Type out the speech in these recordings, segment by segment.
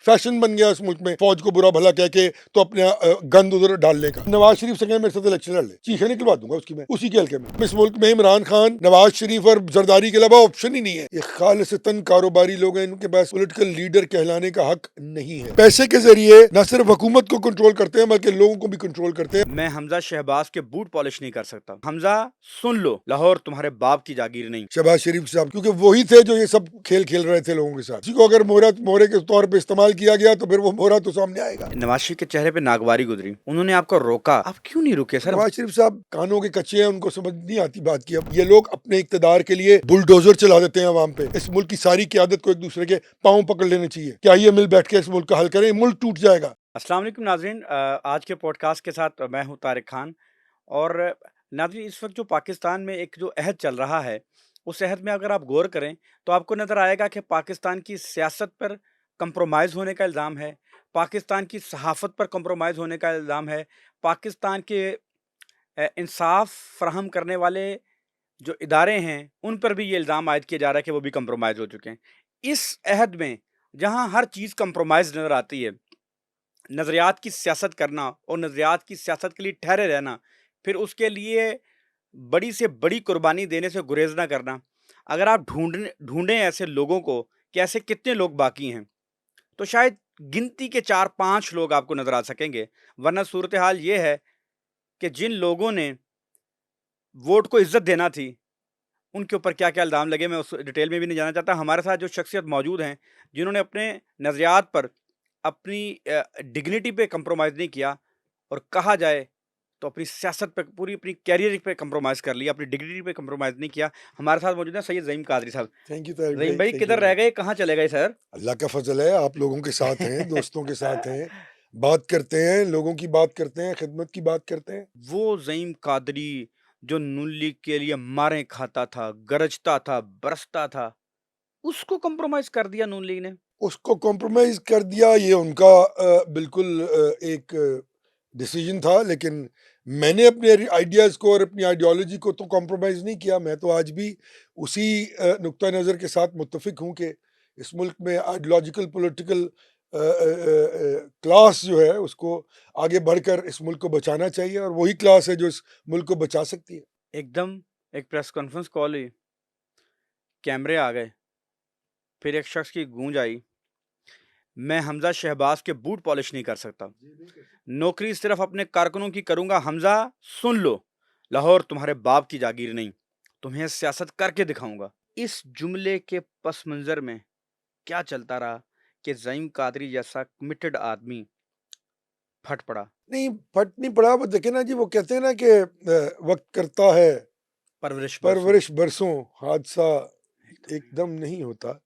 Fashion बन गया इस मुल्क में फौज को बुरा भला कह के तो अपने गंद उधर डालने का। नवाज शरीफ से कहे मेरे साथ इलेक्शन लड़ ले, चीखें निकलवा दूंगा उसकी मैं उसी के हल्के में। इस मुल्क में इमरान खान, नवाज शरीफ और जरदारी के अलावा ऑप्शन ही नहीं है। ये खालिसतन कारोबारी लोग हैं, इनके पास पॉलिटिकल लीडर कहलाने का हक नहीं है। पैसे के जरिए न सिर्फ हुकूमत को कंट्रोल करते हैं बल्कि लोगों को भी कंट्रोल करते हैं। मैं हमजा शहबाज के बूट पॉलिश नहीं कर सकता। हमजा सुन लो, लाहौर तुम्हारे बाप की जागीर नहीं। शहबाज शरीफ साहब क्योंकि वही थे जो ये सब खेल खेल रहे थे लोगों के साथ। किसी को अगर मोहरे के तौर पे इस्तेमाल किया गया तो फिर वो मोहरा तो सामने आएगा। नवाज शरीफ के चेहरे पे नागवारी गुजरी, उन्होंने आपको रोका, आप क्यों नहीं रुके सर? नवाज शरीफ साहब कानों के कच्चे हैं, उनको समझ नहीं आती बात की। अब ये लोग अपने इक्तदार के लिए बुलडोजर चला देते हैं अवाम पे। इस मुल्क की सारी क़यादत को एक दूसरे के पांव पकड़ लेने चाहिए। क्या ये मिल बैठ के इस मुल्क का हल करें? मुल्क टूट जाएगा। अस्सलाम वालेकुम नाज़रीन, आज के पॉडकास्ट के साथ मैं हूं तारिक खान। और नाज़रीन, इस वक्त जो पाकिस्तान में एक जो अहद चल रहा है, उस अहद में अगर आप गौर करें तो आपको नज़र आएगा कि पाकिस्तान की सियासत पर कंप्रोमाइज़ होने का इल्ज़ाम है, पाकिस्तान की सहाफ़त पर कंप्रोमाइज़ होने का इल्ज़ाम है, पाकिस्तान के इंसाफ फराहम करने वाले जो इदारे हैं उन पर भी ये इल्ज़ाम आयद किया जा रहा है कि वो भी कंप्रोमाइज़ हो चुके हैं। इस अहद में जहाँ हर चीज़ कंप्रोमाइज़ नज़र आती है, नज़रियात की सियासत करना और नज़रियात की सियासत के लिए ठहरे रहना, फिर उसके लिए बड़ी से बड़ी कुर्बानी देने से गुरेज ना करना। अगर आप ढूंढें ऐसे लोगों को कि ऐसे कितने लोग बाकी हैं, तो शायद गिनती के 4-5 लोग आपको नज़र आ सकेंगे। वरना सूरत हाल ये है कि जिन लोगों ने वोट को इज्जत देना थी, उनके ऊपर क्या क्या इल्ज़ाम लगे, मैं उस डिटेल में भी नहीं जाना चाहता। हमारे साथ जो शख्सियत मौजूद हैं जिन्होंने अपने नज़रियात पर, अपनी डिग्निटी पे कंप्रोमाइज़ नहीं किया, और कहा जाए तो अपनी सियासत पे, पूरी अपनी कैरियर पे कंप्रोमाइज़ कर लिया, अपनी डिग्निटी पे कंप्रोमाइज़ नहीं किया। हमारे साथ मौजूद हैं सैयद ज़हीम कादरी साहब। थैंक यू तारिक ज़हीम भाई, भाई, थैंक यू किधर भाई। रह गए, कहाँ चले गए सर? अल्लाह का फजल है, आप लोगों के साथ हैं, दोस्तों के साथ हैं, बात करते हैं, लोगों की बात करते हैं, खिदमत की बात करते हैं। वो ज़हीम कादरी जो नून लीग के लिए मारें खाता था, गरजता था, बरसता था, उसको कंप्रोमाइज़ कर दिया नून लीग ने। उसको कॉम्प्रोमाइज कर दिया, ये उनका बिल्कुल एक डिसीजन था। लेकिन मैंने अपने आइडियाज़ को और अपनी आइडियोलॉजी को तो कॉम्प्रोमाइज़ नहीं किया। मैं तो आज भी उसी नुक्ता नज़र के साथ मुत्तफिक हूँ कि इस मुल्क में आइडियोलॉजिकल पॉलिटिकल क्लास जो है उसको आगे बढ़कर इस मुल्क को बचाना चाहिए, और वही क्लास है जो इस मुल्क को बचा सकती है। एकदम एक प्रेस कॉन्फ्रेंस कॉल हुई, कैमरे आ गए, फिर एक शख्स की गूंज आई, मैं हमजा शहबाज के बूट पॉलिश नहीं कर सकता, नौकरी सिर्फ अपने कारकुनों की करूंगा। हमजा सुन लो, लाहौर तुम्हारे बाप की जागीर नहीं, तुम्हें सियासत करके दिखाऊंगा। इस जुमले के पस मंजर में क्या चलता रहा कि ज़हीम कादरी जैसा कमिटेड आदमी फट पड़ा। नहीं, फट नहीं पड़ा। वो देखे ना जी, वो कहते हैं ना कि वक्त करता है परवरिश बरसों। परवरिश बरसों, हादसा एकदम नहीं होता।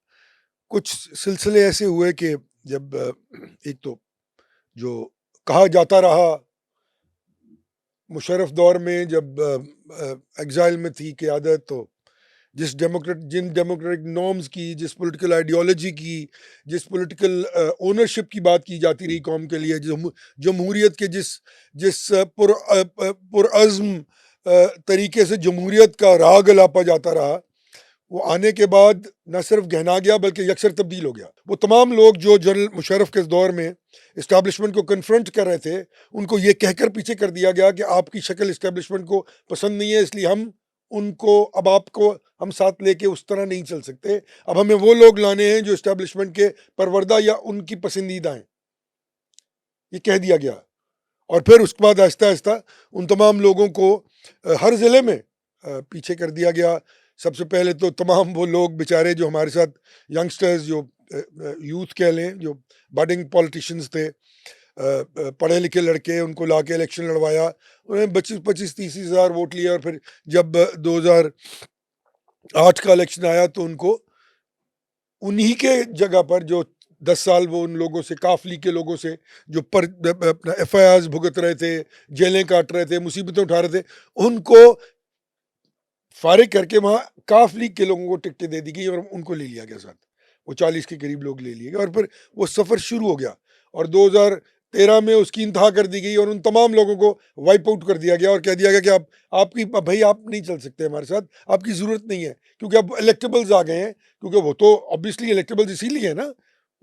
कुछ सिलसिले ऐसे हुए कि जब एक तो जो कहा जाता रहा मुशर्रफ दौर में, जब एग्जाइल में थी क़यादत, तो जिन डेमोक्रेटिक नॉर्म्स की, जिस पॉलिटिकल आइडियोलॉजी की, जिस पॉलिटिकल ओनरशिप की बात की जाती रही कौम के लिए, जमहूरियत के जिस जिस पुरअज़्म तरीके से जमहूरियत का राग लापा जाता रहा, वो आने के बाद न सिर्फ गहना गया बल्कि यकसर तब्दील हो गया। वो तमाम लोग जो जनरल मुशर्रफ के दौर में इस्टेब्लिशमेंट को कन्फ्रंट कर रहे थे, उनको ये कहकर पीछे कर दिया गया कि आपकी शक्ल इस्टेब्लिशमेंट को पसंद नहीं है, इसलिए हम उनको, अब आपको हम साथ लेके उस तरह नहीं चल सकते। अब हमें वो लोग लाने हैं जो इस्टेब्लिशमेंट के परवरदा या उनकी पसंदीदा हैं, ये कह दिया गया। और फिर उसके बाद आहिस्ता आहिस्ता उन तमाम लोगों को हर ज़िले में पीछे कर दिया गया। सबसे पहले तो तमाम वो लोग बेचारे जो हमारे साथ यंगस्टर्स, जो यूथ कह लें, जो बडिंग पॉलिटिशियंस थे, पढ़े लिखे लड़के, उनको ला के इलेक्शन लड़वाया, उन्होंने 25-30 हज़ार वोट लिए। और फिर जब 2008 का इलेक्शन आया तो उनको उन्हीं के जगह पर, जो 10 साल वो उन लोगों से, काफ लीग के लोगों से जो अपना FIRs भुगत रहे थे, जेलें काट रहे थे, मुसीबतें उठा रहे थे, उनको फारिग करके वहाँ काफ लीग के लोगों को टिकटें दे दी गई और उनको ले लिया गया साथ। वो 40 के करीब लोग ले लिए गए और फिर वो सफ़र शुरू हो गया। और 2013 में उसकी इंतहा कर दी गई और उन तमाम लोगों को वाइप आउट कर दिया गया और कह दिया गया कि आपकी भाई आप नहीं चल सकते हमारे साथ, आपकी ज़रूरत नहीं है, क्योंकि अब इलेक्टेबल्स आ गए हैं। क्योंकि वो तो ऑब्वियसली इलेक्टेबल्स इसीलिए है ना,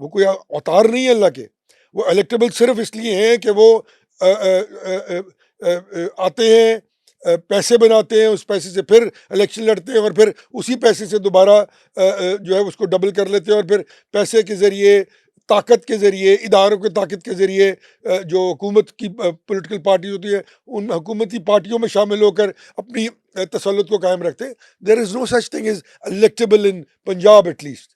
वो कोई अवतार नहीं है अल्लाह के। वो इलेक्टेबल सिर्फ इसलिए हैं कि वो आते हैं, पैसे बनाते हैं, उस पैसे से फिर इलेक्शन लड़ते हैं और फिर उसी पैसे से दोबारा जो है उसको डबल कर लेते हैं और फिर पैसे के ज़रिए, ताकत के ज़रिए, इदारों की ताकत के ज़रिए जो हुकूमत की पॉलिटिकल पार्टी होती है, उन हुकूमती पार्टियों में शामिल होकर अपनी तसल्लुत को कायम रखते हैं। There is no such thing is electable in Punjab at least.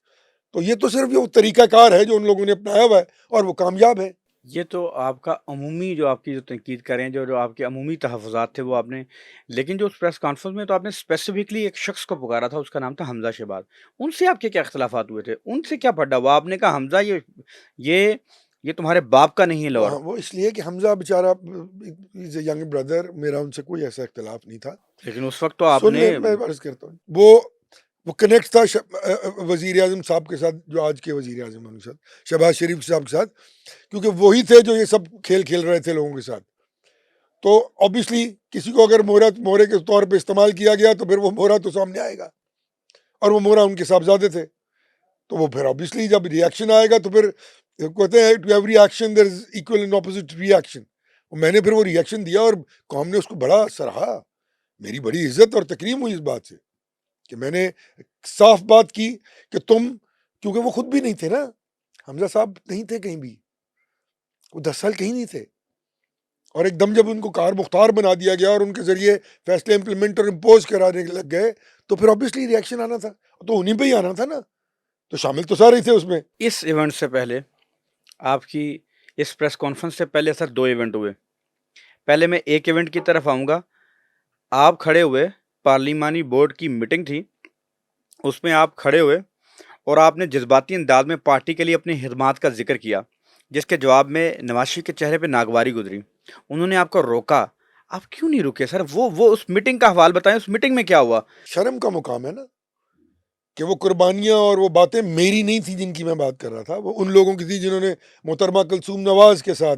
तो ये तो सिर्फ वो तरीक़ाकार है जो उन लोगों ने अपनाया हुआ है और वो कामयाब है। ये तो आपका अमूमी जो आपकी जो तनकीद करें, जो आपके अमूमी तहफ़्फ़ुज़ात थे वो आपने, लेकिन जो उस प्रेस कॉन्फ्रेंस में तो आपने स्पेसिफ़िकली एक शख़्स को पुकारा था, उसका नाम था हमज़ा शहबाज़। उनसे आपके क्या इख्तिलाफ़ात हुए थे? उनसे क्या पड़ा हुआ? आपने कहा हमज़ा ये ये तुम्हारे बाप का नहीं है वो हाँ, लॉर्ड। वो इसलिए कि हमज़ा बेचारा इज़ अ यंग ब्रदर, मेरा उनसे कोई ऐसा इख्तिलाफ़ नहीं था। लेकिन उस वक़्त तो सुन आपने ले, मैं अर्ज़ करता हूँ, वो कनेक्ट था वज़ीर-ए-आज़म साहब के साथ, जो आज के वज़ीर-ए-आज़म हैं उनके साथ, शहबाज़ शरीफ साहब के साथ, क्योंकि वही थे जो ये सब खेल खेल रहे थे लोगों के साथ। तो ऑब्वियसली किसी को अगर मोहरे के तौर पे इस्तेमाल किया गया तो फिर वो मोहरा तो सामने आएगा, और वो मोहरा उनके साहबज़ादे थे। तो वो फिर ऑब्वियसली जब रिएक्शन आएगा तो फिर कहते हैं to every action there is equal and opposite reaction. मैंने फिर वो रिएक्शन दिया और कौम ने उसको बड़ा सराहा। मेरी बड़ी इज़्ज़त और तकरीम हुई इस बात से कि मैंने साफ बात की कि तुम, क्योंकि वो खुद भी नहीं थे ना, हमज़ा साहब नहीं थे कहीं भी, वो 10 साल कहीं नहीं थे, और एकदम जब उनको कार मुख्तार बना दिया गया और उनके ज़रिए फैसले इम्प्लीमेंट और इम्पोज़ कराने लग गए, तो फिर ऑब्वियसली रिएक्शन आना था, तो उन्हीं पे ही आना था ना, तो शामिल तो सारे ही थे उसमें। इस इवेंट से पहले आपकी इस प्रेस कॉन्फ्रेंस से पहले सर 2 इवेंट हुए। पहले मैं एक इवेंट की तरफ आऊँगा। आप खड़े हुए, पार्लिमानी बोर्ड की मीटिंग थी, उसमें आप खड़े हुए और आपने जज़्बाती अंदाज़ में पार्टी के लिए अपनी खिदमात का ज़िक्र किया, जिसके जवाब में नवाज़ शरीफ के चेहरे पे नागवारी गुज़री। उन्होंने आपको रोका, आप क्यों नहीं रुके सर? वो उस मीटिंग का अहवाल बताएँ, उस मीटिंग में क्या हुआ? शर्म का मुकाम है ना कि वो कुर्बानियाँ और वो बातें मेरी नहीं थी जिनकी मैं बात कर रहा था, वो उन लोगों की थी जिन्होंने मोहतरमा कुलसूम नवाज़ के साथ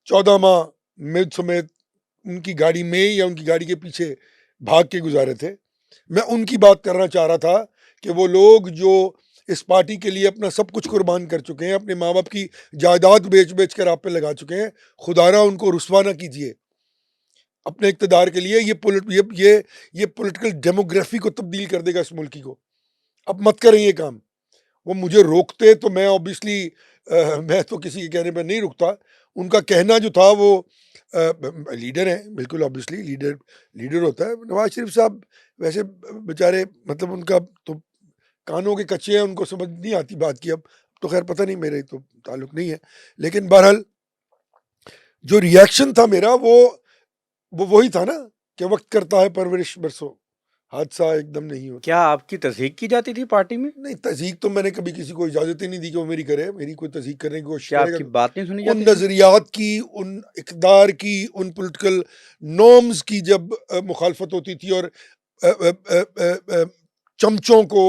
14 माह मुझ समेत उनकी गाड़ी में या उनकी गाड़ी के पीछे भाग के गुजारे थे। मैं उनकी बात करना चाह रहा था कि वो लोग जो इस पार्टी के लिए अपना सब कुछ कुर्बान कर चुके हैं, अपने माँ बाप की जायदाद बेच-बेच कर आप पे लगा चुके हैं, खुदारा उनको रुसवा ना कीजिए अपने इक़्तिदार के लिए। ये पॉलिटिकल डेमोग्राफ़ी को तब्दील कर देगा इस मुल्क को। अब मत करें ये काम। वो मुझे रोकते तो मैं ऑब्वियसली मैं तो किसी के कहने पे नहीं रुकता। उनका कहना जो था वो लीडर हैं, बिल्कुल ऑब्वियसली लीडर लीडर होता है। नवाज़ शरीफ साहब वैसे बेचारे, मतलब उनका तो कानों के कच्चे हैं, उनको समझ नहीं आती बात की। अब तो खैर पता नहीं, मेरे तो ताल्लुक नहीं है। लेकिन बहरहाल जो रिएक्शन था मेरा वो वही था ना कि वक़्त करता है परवरिश बरसों, हादसा एकदम नहीं होता। क्या आपकी तज़हीक की जाती थी पार्टी में? नहीं, तज़हीक तो मैंने कभी किसी को इजाज़त ही नहीं दी कि वो मेरी करे। मेरी कोई तज़हीक करने की कोशिश क्या करेगा आपकी तो बात नहीं सुनी उन जाती थी? नज़रियात की, उन इक़्तिदार की, उन पॉलिटिकल नॉर्म्स की जब मुखालफत होती थी और अ अ अ अ अ, चमचों को,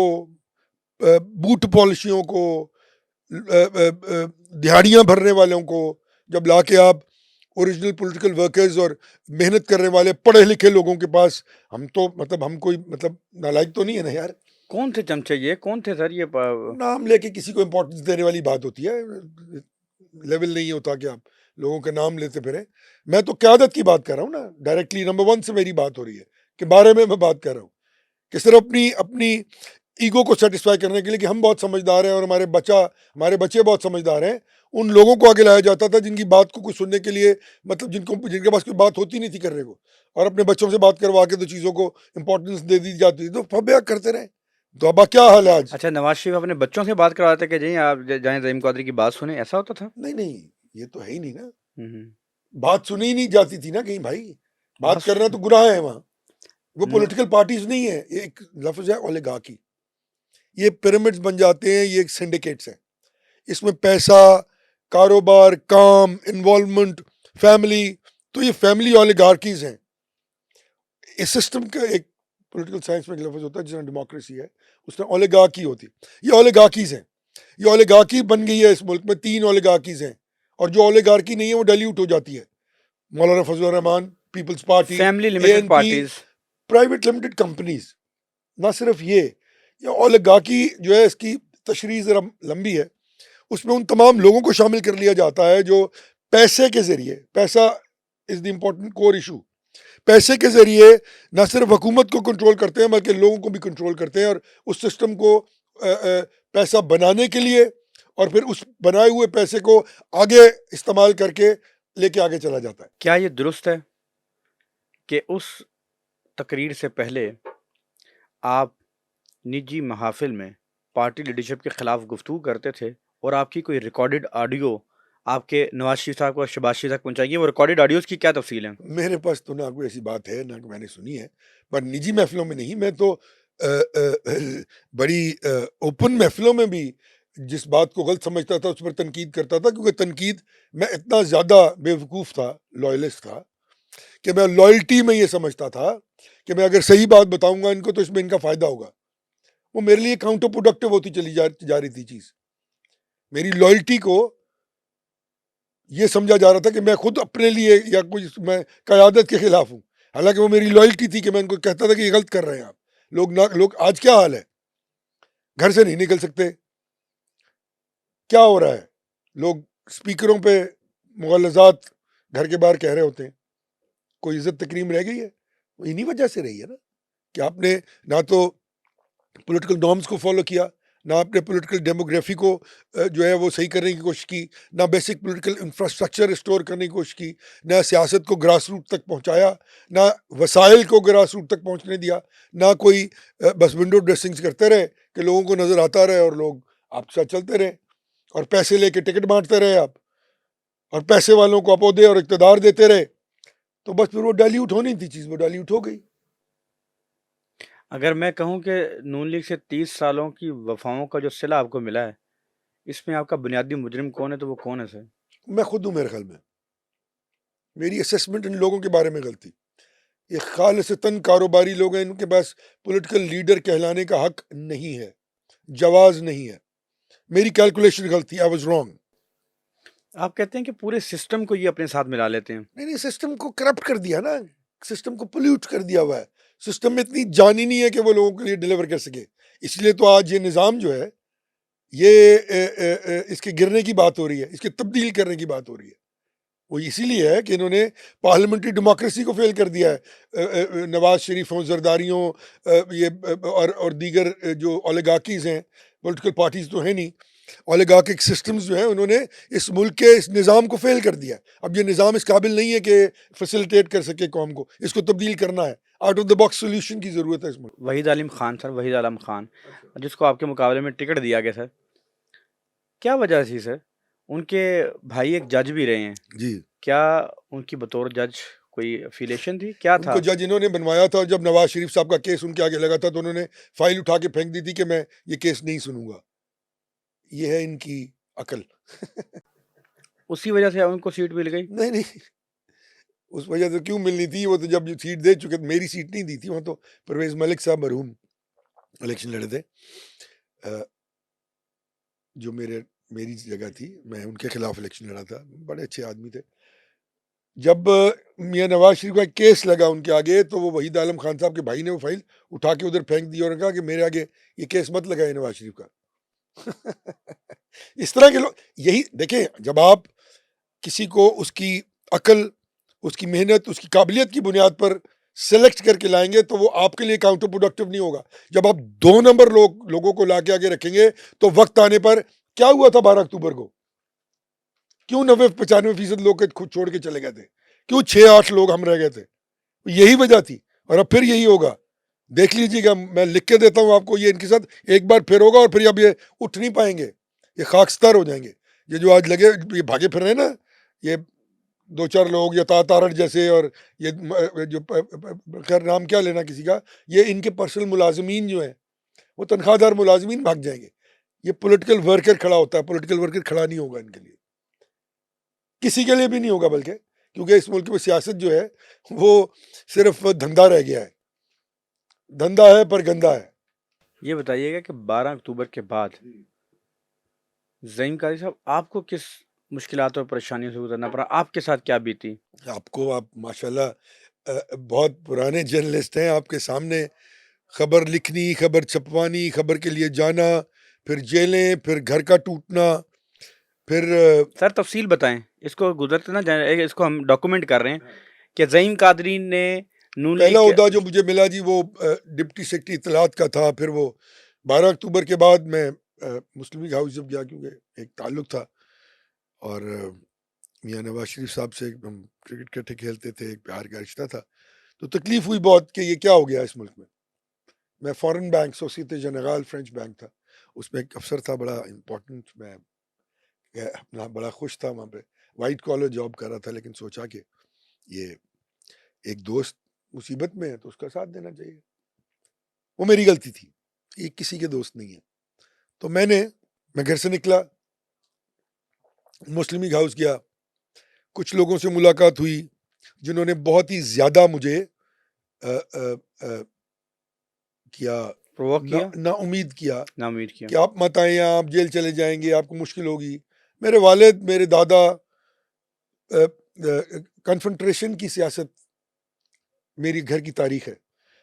बूट पॉलिशियों को, दिहाड़ियाँ भरने वालों को जब लाके आप ओरिजिनल पॉलिटिकल वर्कर्स और मेहनत करने वाले पढ़े-लिखे लोगों के पास, हम तो मतलब हम कोई मतलब नालायक तो नहीं है ना यार। कौन थे चमचे ये? कौन थे सर ये प नाम लेके किसी को इम्पोर्टेंस देने वाली बात होती है। लेवल नहीं होता कि आप लोगों के नाम लेते फिरें। मैं तो क़यादत की बात कर रहा हूँ ना, डायरेक्टली नंबर 1 से मेरी बात हो रही है, के बारे में मैं बात कर रहा हूँ कि सिर्फ़ अपनी अपनी ईगो को सैटिस्फाई करने के लिए कि हम बहुत समझदार हैं और हमारे बच्चे बहुत समझदार हैं, उन लोगों को आगे लाया जाता था जिनकी बात को कुछ सुनने के लिए, मतलब जिनके पास कोई बात होती नहीं थी करने को, और अपने बच्चों से बात करवा के तो चीज़ों को इम्पोर्टेंस दे दी जाती थी, तो फबया करते रहे। तो अब क्या हाल है आज? अच्छा, नवाज़ शरीफ अपने बच्चों से बात करवाते कि जी आप जाएँ रहीम कौदरी की बात सुनें, ऐसा होता था? नहीं, नहीं, ये तो है ही नहीं ना। हुँ, हुँ। बात सुनी ही नहीं जाती थी ना कहीं भाई। बात बात करना सु तो गुनाह है वहाँ। वो न पॉलिटिकल पार्टीज़ नहीं है, ये एक लफ़्ज़ है ओलिगार्की। ये पिरामिड्स बन जाते हैं, ये सिंडिकेट्स हैं। इसमें पैसा, कारोबार, काम, इन्वॉल्वमेंट, फैमिली, तो ये फैमिली ओलिगार्कीज़ हैं। इस सिस्टम का एक पॉलिटिकल साइंस में एक लफ़्ज़ होता है जिसमें डेमोक्रेसी है, उसमें ओलिगार्की होती है। ये ओलिगार्कीज़ हैं। ये ओलिगार्की बन गई है इस मुल्क में, 3 ओलिगार्कीज़ हैं, और जो ओलिगार्की नहीं है वो डाइल्यूट हो जाती है। Maulana Fazlur Rahman, Peoples Party, family limited ANP, parties. Private limited companies. ना सिर्फ ये ओलिगार्की जो है इसकी तशरीह ज़रा लंबी है। उसमें उन तमाम लोगों को शामिल कर लिया जाता है जो पैसे के ज़रिए, पैसा is the important core issue, पैसे के ज़रिए ना सिर्फ हुकूमत को कंट्रोल करते हैं बल्कि लोगों को भी कंट्रोल करते हैं, और उस सिस्टम को पैसा बनाने के लिए और फिर उस बनाए हुए पैसे को आगे इस्तेमाल करके लेके आगे चला जाता है। क्या ये दुरुस्त है कि उस तकरीर से पहले आप निजी महफ़िल में पार्टी लीडरशिप के खिलाफ गुफ्तगू करते थे और आपकी कोई रिकॉर्डेड ऑडियो आपके नवाज शरीफ साहब को, शहबाज शरीफ तक पहुंचाई, वो रिकॉर्डेड ऑडियोज़ की क्या तफसील है? मेरे पास तो ना कोई ऐसी बात है ना कि मैंने सुनी है, पर निजी महफिलों में नहीं। मैं तो बड़ी ओपन महफिलों में भी जिस बात को गलत समझता था उस पर तनकीद करता था, क्योंकि तनकीद, मैं इतना ज़्यादा बेवकूफ़ था, लॉयलिस्ट था, कि मैं लॉयल्टी में ये समझता था कि मैं अगर सही बात बताऊंगा इनको तो इसमें इनका फ़ायदा होगा। वो मेरे लिए काउंटर प्रोडक्टिव होती चली जा रही थी चीज़। मेरी लॉयल्टी को ये समझा जा रहा था कि मैं खुद अपने लिए या कुछ मैं क़यादत के खिलाफ हूँ, हालांकि वो मेरी लॉयल्टी थी कि मैं उनको कहता था कि ये गलत कर रहे हैं आप लोग। ना लोग आज क्या हाल है, घर से नहीं निकल सकते, क्या हो रहा है, लोग स्पीकरों पे मुग़ल्लज़ात घर के बाहर कह रहे होते हैं, कोई इज्जत तकरीम रह गई है? वो इन्हीं वजह से रही है ना, कि आपने ना तो पॉलिटिकल नॉर्म्स को फॉलो किया, ना आपने पॉलिटिकल डेमोग्राफी को जो है वो सही करने की कोशिश की, ना बेसिक पॉलिटिकल इंफ्रास्ट्रक्चर रिस्टोर करने की कोशिश की, ना सियासत को ग्रास रूट तक पहुंचाया, ना वसाइल को ग्रास रूट तक पहुंचने दिया, ना कोई बस विंडो ड्रेसिंग्स करते रहे कि लोगों को नज़र आता रहे और लोग आपके साथ चलते रहे, और पैसे लेके टिकट बांटते रहे आप, और पैसे वालों को अपोदे और इक़्तिदार देते रहे, तो बस फिर वो डाइल्यूट होनी थी चीज़, वो डाइल्यूट हो गई। अगर मैं कहूँ कि नून लीग से 30 सालों की वफ़ाओं का जो सिला आपको मिला है, इसमें आपका बुनियादी मुजरिम कौन है, तो वो कौन है सर? मैं खुद हूँ मेरे ख्याल में। मेरी असेसमेंट इन लोगों के बारे में गलती, ये खालिसतन कारोबारी लोग हैं, इनके पास पॉलिटिकल लीडर कहलाने का हक नहीं है, जवाज़ नहीं है। मेरी कैलकुलेशन गलत थी, आई वाज़ रॉन्ग। आप कहते हैं कि पूरे सिस्टम को ये अपने साथ मिला लेते हैं। नहीं, सिस्टम को करप्ट कर दिया ना, सिस्टम को पोल्यूट कर दिया हुआ है। सिस्टम में इतनी जान ही नहीं है कि वो लोगों के लिए डिलीवर कर सके। इसलिए तो आज ये निज़ाम जो है, ये इसके गिरने की बात हो रही है, इसकी तब्दील करने की बात हो रही है। वो इसीलिए है कि इन्होंने पार्लियामेंट्री डेमोक्रेसी को फेल कर दिया है। नवाज शरीफों, जरदारियों, और दीगर जो ओलिगार्कीज हैं, पॉलिटिकल पार्टीज तो है नहीं, ओलिगार्किक सिस्टम्स जो हैं, उन्होंने इस मुल्क के इस निज़ाम को फेल कर दिया। अब ये निज़ाम इस काबिल नहीं है कि फैसिलिटेट कर सके कौम को, इसको तब्दील करना है, out of the box solution की ज़रूरत है इस मुल्क। वहीद आलिम खान सर, वहीद आलम खान, जिसको आपके मुकाबले में टिकट दिया गया सर, क्या वजह थी सर? उनके भाई एक जज भी रहे हैं, जी, क्या उनकी बतौर जज कोई एफिलिएशन थी, क्या था? उनको जज इन्होंने बनवाया था, और जब नवाज शरीफ साहब का केस उनके आगे लगा था तो उन्होंने फाइल उठा के फेंक दी थी कि मैं ये केस नहीं सुनूंगा। ये है इनकी अकल। उसी वजह से उनको सीट मिल गई? नहीं, नहीं, उस वजह से क्यों मिलनी थी, वो तो जब ये सीट दे चुके, मेरी सीट नहीं दी थी, वहाँ तो परवेज़ मलिक साहब मरहूम इलेक्शन लड़े थे। जो मेरी जगह थी, मैं उनके खिलाफ इलेक्शन लड़ा था, बड़े अच्छे आदमी थे। जब मियाँ नवाज शरीफ का केस लगा उनके आगे, तो वो वहीद आलम खान साहब के भाई ने वो फाइल उठा के उधर फेंक दी और कहा कि मेरे आगे ये केस मत लगाए नवाज शरीफ का। इस तरह के लोग, यही देखें, जब आप किसी को उसकी अकल, उसकी मेहनत, उसकी काबिलियत की बुनियाद पर सेलेक्ट करके लाएंगे तो वो आपके लिए काउंटर प्रोडक्टिव नहीं होगा। जब आप 2 नंबर लोगों को लाके आगे रखेंगे तो वक्त आने पर, क्या हुआ था 12 अक्टूबर को, क्यों 90-95% लोग खुद छोड़ के चले गए थे, क्यों 6-8 लोग हम रह गए थे? यही वजह थी, और अब फिर यही होगा। देख लीजिएगा, मैं लिख के देता हूँ आपको, ये इनके साथ एक बार फिर होगा, और फिर अब ये उठ नहीं पाएंगे, ये खाकस्तार हो जाएंगे। ये जो आज लगे, ये भागे फिर रहे हैं ना, ये 2-4 लोग, या तारड़ जैसे, और ये जो खैर नाम क्या लेना किसी का, ये इनके पर्सनल मुलाजमीन जो हैं, वो तनख्वाहदार मुलाजमीन भाग जाएंगे। ये पॉलिटिकल वर्कर खड़ा होता है, पॉलिटिकल वर्कर खड़ा नहीं होगा इनके लिए, किसी के लिए भी नहीं होगा, बल्कि क्योंकि इस मुल्क में सियासत जो है वो सिर्फ धंधा रह गया है, धंधा है पर गंदा है। ये बताइएगा कि 12 अक्टूबर के बाद ज़हीम कादरी साहब, आपको किस मुश्किलात और परेशानियों से गुजरना पड़ा? आपके साथ क्या बीती? आप माशाल्लाह बहुत पुराने जर्नलिस्ट हैं, आपके सामने खबर लिखनी, खबर छपवानी, खबर के लिए जाना, फिर जेलें, फिर घर का टूटना, फिर सर तफ़सील बताएँ। इसको गुज़रते ना जाएँ, इसको हम डॉक्यूमेंट कर रहे हैं कि ज़हीम कादरी ने नून लीग पहला के ओहदा जो मुझे मिला जी वो डिप्टी सेक्रेटरी इत्तलात का था। फिर वो 12 अक्टूबर के बाद मैं मुस्लिम लीग हाउस जब गया, क्योंकि एक ताल्लुक था, और मियाँ नवाज शरीफ साहब से हम क्रिकेट इकट्ठे खेलते थे, एक प्यार का रिश्ता था। तो तकलीफ हुई बहुत कि ये क्या हो गया इस मुल्क में। मैं foreign bank, society general French bank था, उसमें एक अफसर था बड़ा इम्पोर्टेंट। मैं अपना बड़ा खुश था वहाँ पे, वाइट कॉलर जॉब कर रहा था, लेकिन सोचा कि ये एक दोस्त मुसीबत में है तो उसका साथ देना चाहिए। वो मेरी गलती थी, ये किसी के दोस्त नहीं है। तो मैं घर से निकला, मुस्लिम लीग हाउस गया, कुछ लोगों से मुलाकात हुई जिन्होंने बहुत ही ज़्यादा मुझे अ, अ, अ, किया, प्रोवोक ना किया, ना उम्मीद किया नाउम्मीद किया। कि आप मत आए, आप जेल चले जाएंगे, आपको मुश्किल होगी। मेरे वालिद, मेरे दादा कन्फ्रंट्रेशन की सियासत मेरी घर की तारीख है।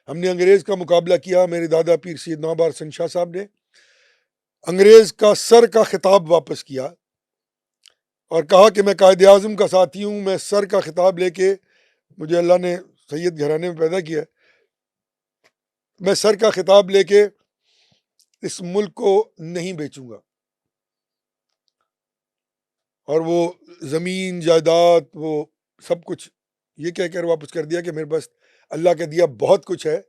हमने अंग्रेज़ का मुकाबला किया। मेरे दादा पीर सैयद नौबार हसन शाह साहब ने अंग्रेज़ का सर का खिताब वापस किया और कहा कि मैं कायद आज़म का साथी हूँ। मैं सर का खिताब लेके, मुझे अल्लाह ने सैयद घराने में पैदा किया, मैं सर का खिताब लेके इस मुल्क को नहीं बेचूंगा। और वो ज़मीन जायदाद वो सब कुछ ये कहकर वापस कर दिया कि मेरे पास अल्लाह का दिया बहुत कुछ है,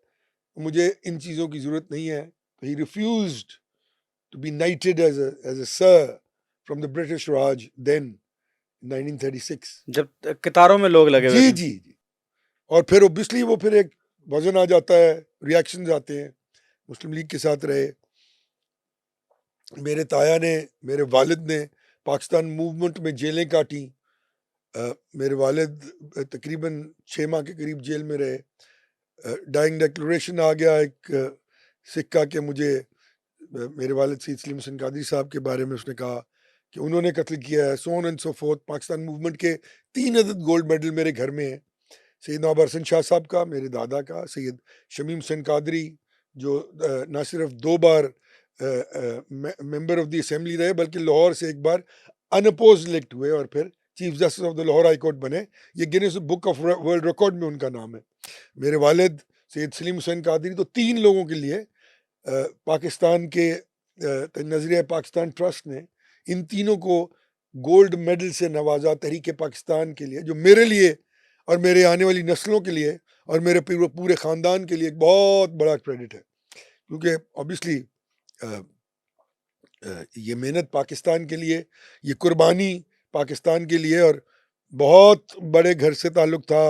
मुझे इन चीज़ों की ज़रूरत नहीं है। He refused to be knighted as a sir from the British Raj then 1936। जब कतारों में लोग लगे हुए जी थे। जी जी। और फिर ओबियसली वो फिर एक वजन आ जाता है, रिएक्शंस आते हैं। मुस्लिम लीग के साथ रहे, मेरे ताया ने, मेरे वालिद ने पाकिस्तान मूवमेंट में जेलें काटी। मेरे वालिद तकरीबन 6 माह के करीब जेल में रहे। डाइंग डिक्लेरेशन आ गया एक सिक्का के मुझे, मेरे वालिद सैयद सलीम हसन कादरी साहब के बारे में उसने कहा कि उन्होंने कत्ल किया है, so on and so fourth. Pakistan movement के 3 अदद गोल्ड मेडल मेरे घर में है, सैयद नवाब हसन शाह साहब का, मेरे दादा का, सैयद शमीम हसन कादरी जो ना सिर्फ 2 बार मेंबर ऑफ द असेंबली रहे बल्कि लाहौर से एक बार अनअपोज इलेक्ट हुए और फिर chief justice of the Lahore high court बने। ये Guinness book of world record में उनका नाम है। मेरे वालिद सैयद सलीम हुसैन कादरी, तो 3 लोगों के लिए पाकिस्तान के नजरिया पाकिस्तान ट्रस्ट ने इन तीनों को गोल्ड मेडल से नवाजा, तहरीक पाकिस्तान के लिए, जो मेरे लिए और मेरे आने वाली नस्लों के लिए और मेरे पूरे ख़ानदान के लिए एक बहुत बड़ा क्रेडिट है। क्योंकि ऑब्वियसली ये मेहनत पाकिस्तान के लिए, ये कुर्बानी पाकिस्तान के लिए, और बहुत बड़े घर से ताल्लुक़ था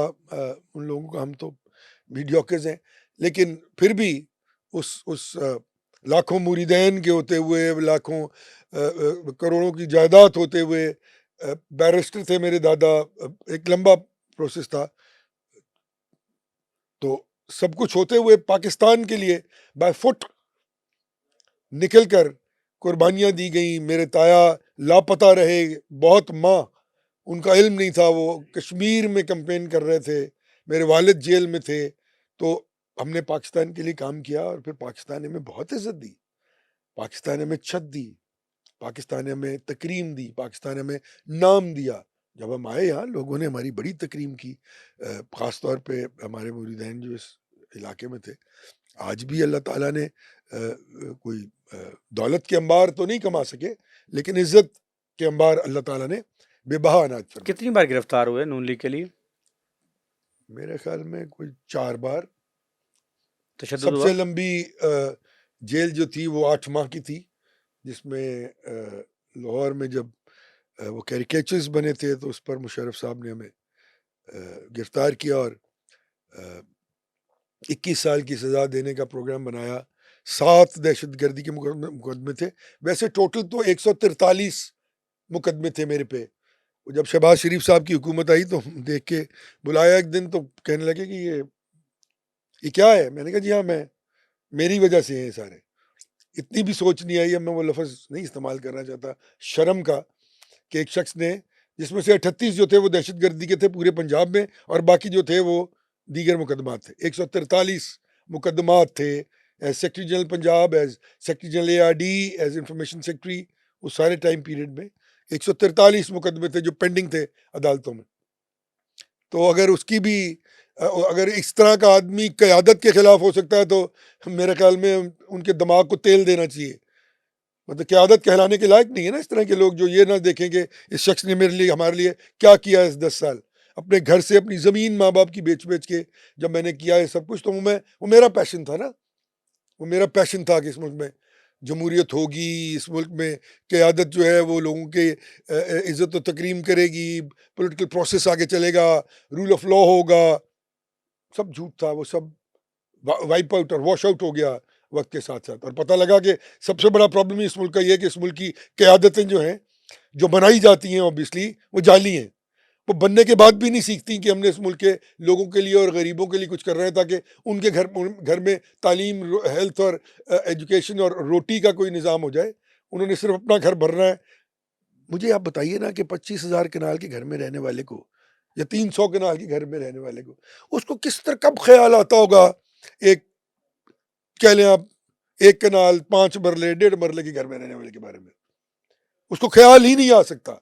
उन लोगों का। हम तो मीडियोकर्स हैं, लेकिन फिर भी उस लाखों मुरीदैन के होते हुए, लाखों करोड़ों की जायदाद होते हुए, बैरिस्टर थे मेरे दादा, एक लंबा प्रोसेस था। तो सब कुछ होते हुए पाकिस्तान के लिए बाय फुट निकल कर कुर्बानियाँ दी गई। मेरे ताया लापता रहे बहुत माह, उनका इल्म नहीं था, वो कश्मीर में कैंपेन कर रहे थे, मेरे वालिद जेल में थे। तो हमने पाकिस्तान के लिए काम किया और फिर पाकिस्तान ने हमें बहुत इज्जत दी, पाकिस्तान ने हमें छत दी, पाकिस्तान ने हमें तकरीम दी, पाकिस्तान ने हमें नाम दिया। जब हम आए यहाँ, लोगों ने हमारी बड़ी तकरीम की, ख़ास तौर पे हमारे मुरीदैन जो इस इलाके में थे। आज भी अल्लाह ताला ने कोई दौलत के अंबार तो नहीं कमा सके, लेकिन इज्जत के अंबार अल्लाह ताला ने बेबहा अनाज फरमाए। कितनी बार गिरफ्तार हुए नून लीग के लिए? मेरे ख्याल में कोई 4 बार। तशद्दुद हुआ? सबसे लंबी जेल जो थी वो 8 माह की थी, जिसमें लाहौर में जब वो कैरिकेचर्स बने थे तो उस पर मुशर्रफ साहब ने हमें गिरफ्तार किया और 21 साल की सज़ा देने का प्रोग्राम बनाया। 7 दहशतगर्दी के मुकदमे थे। वैसे टोटल तो 143 मुकदमे थे मेरे पे। जब शहबाज शरीफ साहब की हुकूमत आई तो देख के बुलाया एक दिन, तो कहने लगे कि ये क्या है? मैंने कहा जी हाँ, मेरी वजह से हैं ये सारे। इतनी भी सोच नहीं आई, अब मैं वो लफ्ज़ नहीं इस्तेमाल करना चाहता शर्म का, कि एक शख्स ने, जिसमें से 38 जो थे वो दहशतगर्दी के थे पूरे पंजाब में, और बाकी जो थे वो दीगर मुकदमात थे। 143 मुकदमात थे as secretary general Punjab, as secretary general ARD, as information secretary, उस सारे टाइम पीरियड में 143 मुकदमे थे जो पेंडिंग थे अदालतों में। तो अगर उसकी भी अगर इस तरह का आदमी क़यादत के खिलाफ हो सकता है, तो मेरे ख्याल में उनके दिमाग को तेल देना चाहिए। मतलब क़यादत कहलाने के लायक नहीं है ना इस तरह के लोग, जो ये ना देखें कि इस शख्स ने मेरे लिए, हमारे लिए क्या किया इस 10 साल। अपने घर से अपनी ज़मीन माँ बाप की बेच के जब मैंने किया है सब कुछ, तो वो मेरा पैशन था ना, वो मेरा पैशन था कि इस मुल्क में जमहूरियत होगी, इस मुल्क में क़यादत जो है वो लोगों के इज़्ज़त व तकरीम करेगी, पॉलिटिकल प्रोसेस आगे चलेगा, रूल ऑफ लॉ होगा। सब झूठ था, वो सब वाइप आउट और वॉश आउट हो गया वक्त के साथ साथ। और पता लगा कि सबसे बड़ा प्रॉब्लम इस मुल्क का ये है कि इस मुल्क की क़यादतें जो हैं, जो बनाई जाती हैं ऑब्वियसली वो जाली हैं। वो बनने के बाद भी नहीं सीखती कि हमने इस मुल्क के लोगों के लिए और गरीबों के लिए कुछ कर रहे हैं, ताकि उनके घर में तालीम, हेल्थ और एजुकेशन और रोटी का कोई निज़ाम हो जाए। उन्होंने सिर्फ अपना घर भरना है। मुझे आप बताइए ना कि 25,000 कनाल के घर में रहने वाले को या 300 कनाल के घर में रहने वाले को, उसको किस तरह कब ख्याल आता होगा, एक कह लें आप 1 कनाल 5 मरले 1.5 मरले के घर में रहने वाले के बारे में, उसको ख्याल ही नहीं आ सकता।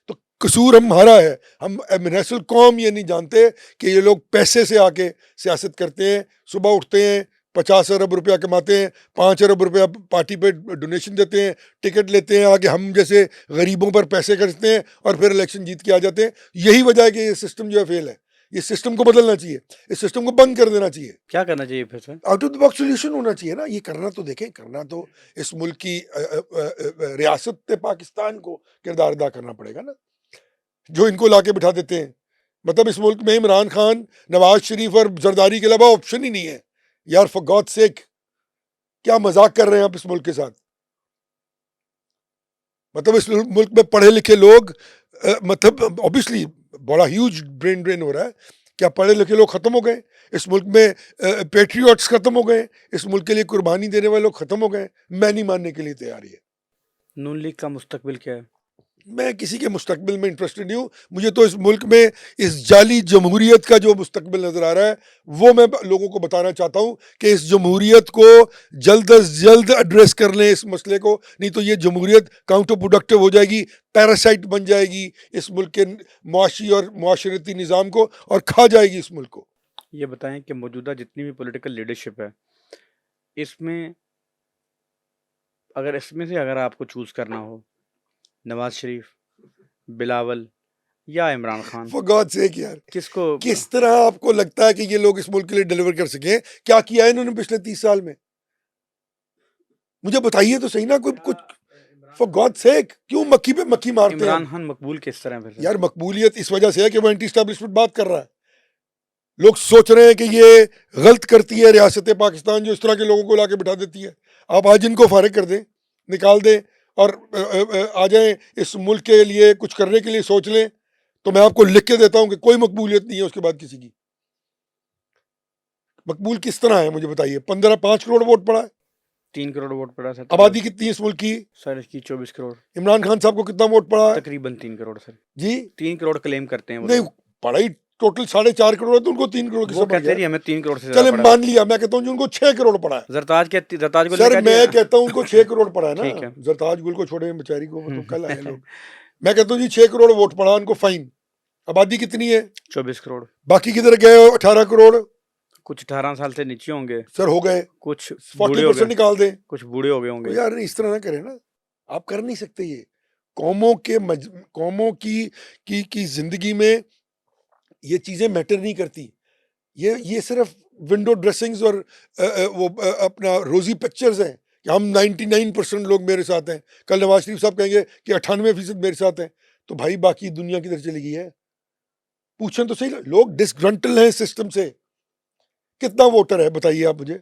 तो कसूर हमारा है। हम नस्ल कौम ये नहीं जानते कि ये लोग पैसे से आके सियासत करते हैं। सुबह उठते हैं, 50 अरब रुपया कमाते हैं, 5 अरब रुपया पार्टी पे डोनेशन देते हैं, टिकट लेते हैं, आगे हम जैसे गरीबों पर पैसे खर्चते हैं और फिर इलेक्शन जीत के आ जाते हैं। यही वजह है कि ये सिस्टम जो है फेल है। ये सिस्टम को बदलना चाहिए, इस सिस्टम को बंद कर देना चाहिए। क्या करना चाहिए फिर से? Out of the box solution होना चाहिए ना। ये करना तो देखें, करना तो इस मुल्क की रियासत पाकिस्तान को किरदार अदा करना पड़ेगा ना, जो इनको लाके बिठा देते हैं। मतलब इस मुल्क में इमरान खान, नवाज शरीफ और जरदारी के अलावा ऑप्शन ही नहीं है यार। फॉर गॉड सेक, क्या मजाक कर रहे हैं आप इस मुल्क के साथ? मतलब इस मुल्क में पढ़े लिखे लोग, मतलब ऑब्वियसली बड़ा ह्यूज ब्रेन ड्रेन हो रहा है। क्या पढ़े लिखे लोग खत्म हो गए इस मुल्क में? पेट्रियट्स खत्म हो गए इस मुल्क के लिए, कुर्बानी देने वाले लोग खत्म हो गए? मैं नहीं मानने के लिए तैयार है। नून लीग का मुस्तकबिल क्या है? मैं किसी के मुस्तकबिल में इंटरेस्टेड नहीं हूँ। मुझे तो इस मुल्क में इस जाली जमहूरियत का जो मुस्तकबिल नज़र आ रहा है, वो मैं लोगों को बताना चाहता हूँ कि इस जमहूरियत को जल्द अज जल्द एड्रेस कर लें इस मसले को। नहीं तो ये जमहूरियत काउंटर प्रोडक्टिव हो जाएगी, पैरासाइट बन जाएगी इस मुल्क के मुआशी और मुआशरती निज़ाम को, और खा जाएगी इस मुल्क को। ये बताएं कि मौजूदा जितनी भी पॉलिटिकल लीडरशिप है, इसमें अगर आपको चूज़ करना हो, नवाज शरीफ, बिलावल या Imran Khan, for God sake यार, किसको? किस तरह आपको लगता है कि ये लोग इस मुल्क के लिए डिलीवर कर सके? क्या किया है इन्होंने पिछले 30 साल में? मुझे बताइए तो सही ना। कुछ फॉर गॉड सेक, क्यों मक्खी पे मक्खी मारते हैं? इमरान खान मकबूल किस तरह फिर से? यार मकबूलियत इस वजह से है कि वो एंटी एस्टैब्लिशमेंट बात कर रहा है। लोग सोच रहे हैं कि ये गलत करती है रियासत पाकिस्तान, जो इस तरह के लोगों को लाके बिठा देती है। आप आज इनको फारिग कर दें, निकाल दें, और आ जाएं इस मुल्क के लिए कुछ करने के लिए सोच लें, तो मैं आपको लिख के देता हूं कि कोई मकबूलियत नहीं है उसके बाद किसी की। मकबूल किस तरह है मुझे बताइए। 5 करोड़ वोट पड़ा है, 3 करोड़ वोट पड़ा सर। आबादी कितनी है इस मुल्क की? सर इसकी 24 करोड़। इमरान खान साहब को कितना वोट पड़ा है? तकरीबन 3 करोड़ सर जी, 3 करोड़ क्लेम करते हैं वो नहीं लोग। पड़ा ही टोटल 4.5 करोड़ है, तो उनको 3 करोड़ वो किससे पड़ कहते गया? नहीं हमें 3 करोड़ से चले ज्यादा पड़ा। मान लिया, मैं कहता हूँ जी उनको 6 करोड़ पड़ा है। जरताज को सर लेकर मैं कहता हूँ उनको 6 करोड़ पड़ा है ना। ठीक है। जरताज गुल को छोड़े बेचारी को, वो तो कल आए लोग। मैं कहता हूँ जी 6 करोड़ वोट पड़ा उनको फाइन। आबादी कितनी है? 24 करोड़। बाकी किधर गए 18 करोड़? कुछ 18 साल से नीचे होंगे, सर हो गए, कुछ बूढ़े हो 40% गए, निकाल दें। कुछ बूढ़े हो गए तो होंगे। यार नहीं, इस तरह ना करें ना, आप कर नहीं सकते ये। कौमों की जिंदगी में ये चीजें मैटर नहीं करती। ये सिर्फ विंडो ड्रेसिंग्स और अपना रोजी पिक्चर्स हैं कि हम 99% लोग मेरे साथ हैं। कल नवाज शरीफ साहब कहेंगे कि 98% मेरे साथ हैं, तो भाई बाकी दुनिया किधर चली गई है? पूछें तो सही। लोग डिसग्रंटल हैं सिस्टम से। कितना वोटर है बताइए आप मुझे?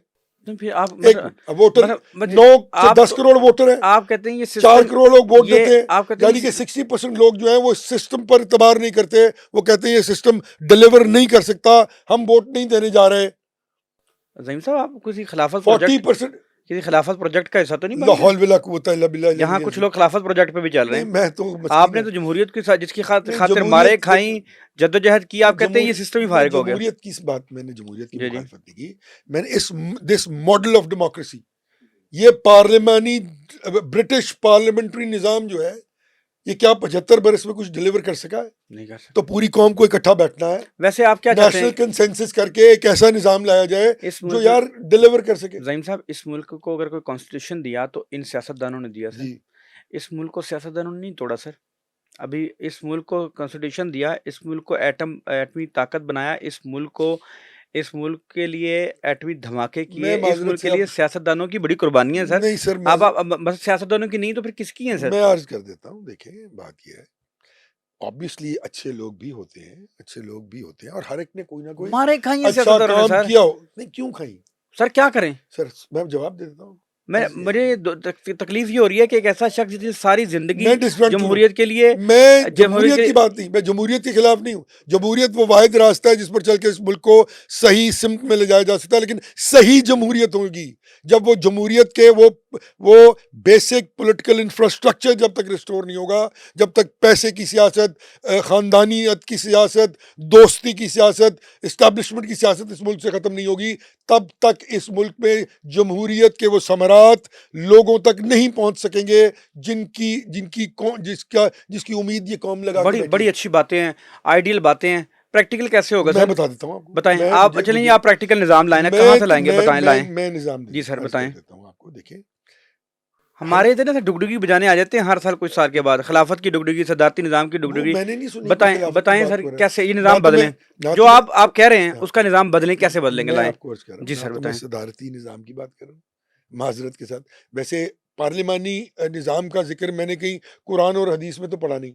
तो फिर आप एक वोटर 9 से 10 करोड़ वोटर है। आप कहते हैं ये 4 करोड़ लोग वोट देते हैं, आप कहते हैं यानी कि 60% लोग जो है वो सिस्टम पर इतबार नहीं करते। वो कहते हैं ये सिस्टम डिलीवर नहीं कर सकता, हम वोट नहीं देने जा रहे। ज़हीम साहब, आप किसी खिलाफत 40% प्रोजेक्ट का हिस्सा तो नहीं बन लाहौल विला कुव्वता इल्ला बिल्लाह। यहाँ कुछ लोग खिलाफत प्रोजेक्ट पे भी चल रहे नहीं, हैं। मैं तो आपने तो जमहूरियत के साथ जिसकी खातिर जमहूरियत मारे खाई, जद्दोजहद की, आप कहते हैं ये सिस्टम ही फारिग हो गया। जमहूरियत की इस बात, मैंने जमहूरियत की जी, जी। मुखालफत नहीं की। मैंने दिस मॉडल ऑफ डेमोक्रेसी, ये पार्लियामानी ब्रिटिश पार्लियामेंट्री निज़ाम जो है, ये क्या 75 बरस में कुछ डिलीवर कर सका है? नहीं कर सकते। तो पूरी कौम को इकट्ठा बैठना है, वैसे आप क्या चाहते नेशनल हैं कंसेंसस करके एक ऐसा निजाम लाया जाए इस जो मुल्क यार डिलीवर कर सके। ज़हीम साहब, इस मुल्क को अगर कोई कॉन्स्टिट्यूशन दिया तो इन सियासतदानों ने दिया सर। जी इस मुल्क को सियासतदानों ने नहीं तोड़ा सर। अभी इस मुल्क को कॉन्स्टिट्यूशन दिया, इस मुल्क को एटमी ताकत बनाया, इस मुल्क के लिए एटमी धमाके किए, मैं इस माजरत मुल्क के से लिए सियासतदानों की बड़ी कुर्बानियाँ हैं सर। नहीं सर, अब बस सियासतदानों की नहीं तो फिर किसकी हैं सर? मैं अर्ज कर देता हूँ। देखिए बात यह है, ऑब्वियसली अच्छे लोग भी होते हैं, अच्छे लोग भी होते हैं, और हर एक ने कोई ना कोई मारे खाई हैं अच्छा सियासतदानों ने काम सर। किया हो। नहीं क्यों खाई सर क्या करें? सर, मैं जवाब दे देता हूँ। मैं अर्ज ये है, मुझे तकलीफ ये हो रही है कि एक ऐसा शख्स जिसने सारी जिंदगी मैं डिसमेंटल हूँ। जमहूरियत के लिए मैं जमहूरियत जमहूरियत की के बात नहीं, मैं जमहूरियत के खिलाफ नहीं हूँ। जमहूरियत वो वाहिद रास्ता है जिस पर चल के इस मुल्क को सही सिमत में ले जाया जा सकता है, लेकिन सही जमहूरियत होगी जब वो जमहूरियत के वो बेसिक पॉलिटिकल इंफ्रास्ट्रक्चर जब तक रिस्टोर नहीं होगा, जब तक पैसे की सियासत, ख़ानदानियत की सियासत, दोस्ती की सियासत, इस्टेब्लिशमेंट की सियासत इस मुल्क से ख़त्म नहीं होगी, तब तक इस मुल्क में जमहूरियत के वो समरात लोगों तक नहीं पहुंच सकेंगे जिसकी उम्मीद ये कौम लगा के बड़ी बैठी बड़ी है। अच्छी बातें हैं, आइडियल बातें हैं। प्रैक्टिकल कैसे होगा मैं सर? बता देता हूँ आपको। बताएं मैं आप। मुझे चलिए मुझे आप प्रैक्टिकल निज़ाम लाएं ना, मैं कहाँ से लाएंगे? बताएं, लाएं। मैं निज़ाम जी सर अर्ज कर बताएं। देता हूँ आपको। देखिए हर हमारे इधर ना डुगडुगी बजाने आ जाते हैं हर साल कुछ साल के बाद, खिलाफत की डुगडुगी, सदारती निज़ाम की वो डुगडुगी। मैंने नहीं सुनी, कोई बताएं खिलाफत की बताएं बात सर, हो रहा कैसे ये है। निज़ाम बदलें? जो ना आप कह रहे हैं हाँ, उसका निज़ाम बदलें, कैसे बदलेंगे? मैं लाएं। आपको अर्ज कर रहा हूँ, जी ना सर तो मैं बताएं। सदारती निज़ाम की बात कर रहा हूँ माजरत के साथ। वैसे पार्लिमानी निज़ाम का जिक्र मैंने कहीं कुरान और हदीस में तो पढ़ा नहीं।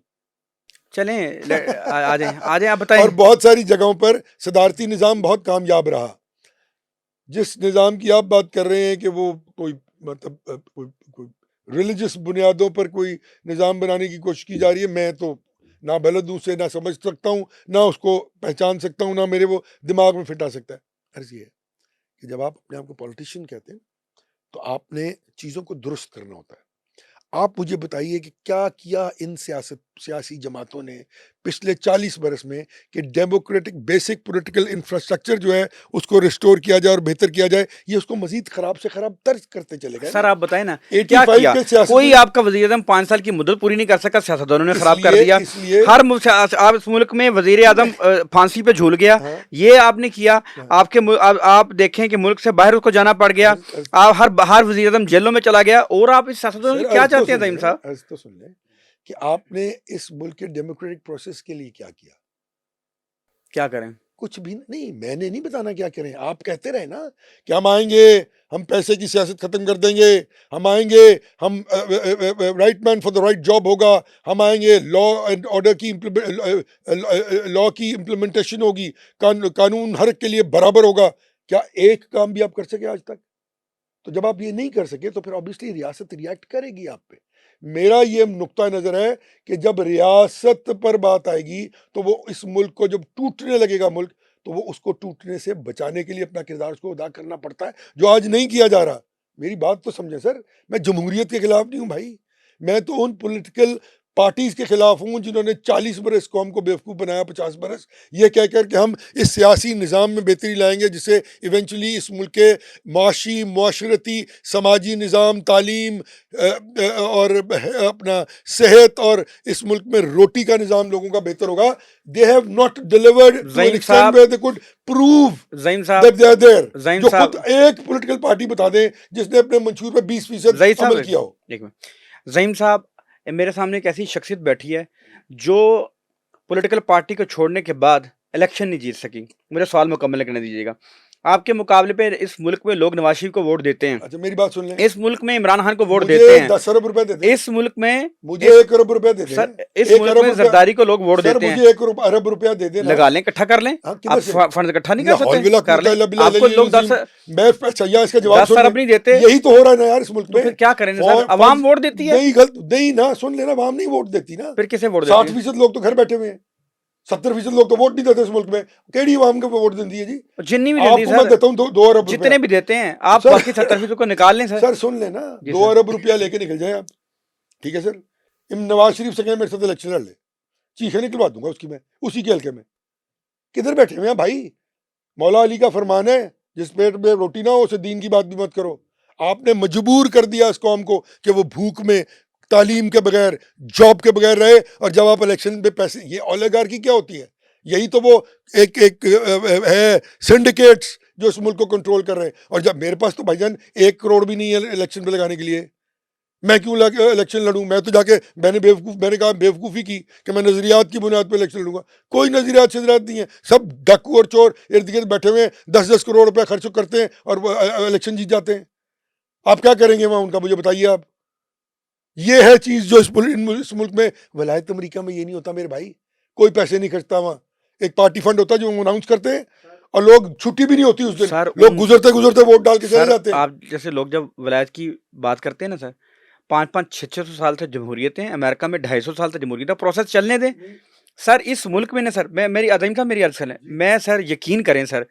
चलें आ जाएं, आ जाएं, आप बताएं। और बहुत सारी जगहों पर सदारती निज़ाम बहुत कामयाब रहा। जिस निज़ाम की आप बात कर रहे हैं कि वो कोई मतलब कोई रिलीजियस बुनियादों पर कोई निज़ाम बनाने की कोशिश की जा रही है, मैं तो ना बलद हूँ उसे, ना समझ सकता हूँ, ना उसको पहचान सकता हूँ, ना मेरे वो दिमाग में फिट आ सकता है। अर्ज़ ये है कि जब आप अपने आप को पॉलिटिशियन कहते हैं तो आपने चीज़ों को दुरुस्त करना होता है। आप मुझे बताइए कि क्या किया इन सियासी जमातों ने पिछले 40 बरस में कि डेमोक्रेटिक बेसिक पॉलिटिकल इंफ्रास्ट्रक्चर जो है उसको रिस्टोर किया जाए और बेहतर किया जाए। ये उसको मजीद खराब से खराब तर्ज करते चले गए सर ना। आप बताएं ना, क्या 85 किया? के सियासत कोई में आपका वज़ीर-ए-आज़म 5 साल की मुद्दत पूरी नहीं कर सका, सियासतदानों ने खराब कर इसलिए दिया। इसलिए हर आप इस मुल्क में वज़ीर-ए-आज़म फांसी पे झूल गया, हाँ, ये आपने किया। हाँ, आप देखें कि मुल्क से बाहर उसको जाना पड़ गया। अर्ज अर्ज आप हर वज़ीर-ए-आज़म जेलों में चला गया, और आप इस सियासतदानों सर से क्या अर्ज तो चाहते हैं सुन ज़हीम लें, साहब? अर्ज तो सुन लें कि आपने इस मुल्क के डेमोक्रेटिक प्रोसेस के लिए क्या किया। क्या करें? कुछ भी नहीं, मैंने नहीं बताना क्या करें। आप कहते रहे ना कि हम आएंगे, हम पैसे की सियासत खत्म कर देंगे, हम आएंगे, हम right man for the right job होगा, हम आएंगे, लॉ एंड ऑर्डर की लॉ की इम्प्लीमेंटेशन होगी, कानून हर एक के लिए बराबर होगा। क्या एक काम भी आप कर सके आज तक? तो जब आप ये नहीं कर सके तो फिर ऑब्वियसली रियासत रिएक्ट करेगी आप पे। मेरा ये नुक्ता नज़र है कि जब रियासत पर बात आएगी तो वो इस मुल्क को जब टूटने लगेगा मुल्क, तो वो उसको टूटने से बचाने के लिए अपना किरदार उसको अदा करना पड़ता है, जो आज नहीं किया जा रहा। मेरी बात तो समझे सर, मैं जमहूरियत के खिलाफ नहीं हूँ भाई। मैं तो उन पॉलिटिकल पार्टीज के खिलाफ हूँ जिन्होंने 40 बरस कौम को बेवकूफ़ बनाया, 50 बरस, ये कह कर कि हम इस सियासी निज़ाम में बेहतरी लाएंगे जिससे इवेंचुअली इस मुल्क के माशी, मुआशरती, समाजी निज़ाम, तालीम और अपना सेहत और इस मुल्क में रोटी का निज़ाम लोगों का बेहतर होगा। They have not delivered to an ज़हीम एक्सटेंट साहब वेयर दे कुड प्रूव ज़हीम दैट साहब दे आर देयर। ज़हीम जो खुद साहब एक पॉलिटिकल पार्टी बता दें जिसने अपने मंशूर पर 20% ज़हीम साहब अमल किया हो। एक मिनट। ज़हीम साहब, मेरे सामने एक ऐसी शख्सियत बैठी है जो पॉलिटिकल पार्टी को छोड़ने के बाद इलेक्शन नहीं जीत सकी। मेरा सवाल मुकम्मल करने दीजिएगा। आपके मुकाबले पे इस मुल्क में लोग नवाज शरीफ को वोट देते हैं, अच्छा मेरी बात सुन लें, इस मुल्क में इमरान खान को वोट मुझे देते हैं, 10 अरब रुपए दे दें, इस मुल्क में मुझे इस 1 अरब रुपया दे दें, सर इस 1 मुल्क अरब में रुपया, जरदारी को लोग वोट सर देते हैं। मुझे 1 अरब रुपया दे देना। लगा लें, इकट्ठा कर लें। हाँ आप किधर से? फंड इकट्ठा नहीं कर ला हौल सकते? विला कर कुव्वता लें। इल्ला बिल्लाह आपको लोग अज़ीम। 10 मैं अच्छा इसका जवाब 10 सुन अरब लें। नहीं देते, यही तो हो रहा है ना यार इस मुल्क तो में। फिर क्या करें सर? अवाम वोट देती है, नहीं गलत नहीं ना, सुन लेना, अवाम नहीं वोट देती ना। फिर किसे वोट देती 60% लोग तो घर बैठे हुए हैं, 70% लोग तो वोट नहीं देते इस मुल्क में। केड़ी अवाम को वोट देती है जी? है? जितनी भी देती आपको है मैं सर, देता हूँ 2 अरब रुपया। जितने भी देते हैं आप सर बाकी 70% को निकाल लें सर। सर सुन लेना, जी 2 सर। अरब रुपया लेके निकल जाए आप, ठीक है सर। नवाज शरीफ से कहें मेरे साथ इलेक्शन लड़ ले, चीखें निकलवा दूंगा उसकी मैं, उसी के हल्के में। किधर बैठे हुए हैं भाई? मौला अली का फरमान है, जिस पेट में रोटी ना हो उसे दीन की बात भी मत करो। आपने मजबूर कर दिया इस कौम को कि वो भूख में तालीम के बगैर, जॉब के बगैर रहे, और जब आप इलेक्शन में पैसे, ये ओलिगार्की क्या होती है? यही तो वो एक एक है सिंडिकेट्स जो इस मुल्क को कंट्रोल कर रहे हैं। और जब मेरे पास तो भाईजान 1 करोड़ भी नहीं है इलेक्शन पे लगाने के लिए, मैं क्यों इलेक्शन लड़ूं? मैं तो जाके मैंने कहा बेवकूफ़ी की कि मैं नजरियात की बुनियाद पर इलेक्शन लड़ूंगा। कोई नजरियात शजरियात नहीं है, सब डाकू और चोर इर्द गिर्द बैठे हुए हैं, 10-10 करोड़ रुपया खर्च करते हैं और इलेक्शन जीत जाते हैं। आप क्या करेंगे वहां उनका, मुझे बताइए आप। ये है चीज जो इस मुल्क में, वलायत अमेरिका में ये नहीं होता मेरे भाई। कोई पैसे नहीं खर्चता वहां, एक पार्टी फंड होता है जो अनाउंस करते हैं, और लोग, छुट्टी भी नहीं होती उस दिन, सर लोग उन गुजरते गुजरते वोट डाल के चले सर जाते हैं। आप जैसे लोग जब विलायत की बात करते हैं ना सर, 5-5, 600 साल से जमहूरियतें, अमेरिका में 250 साल से जमहूरियत है, प्रोसेस चलने दें। सर इस मुल्क में ना सर, मैं मेरी अज़ीम साहब मेरी अर्ज़ सुनें, मैं सर यकीन करें सर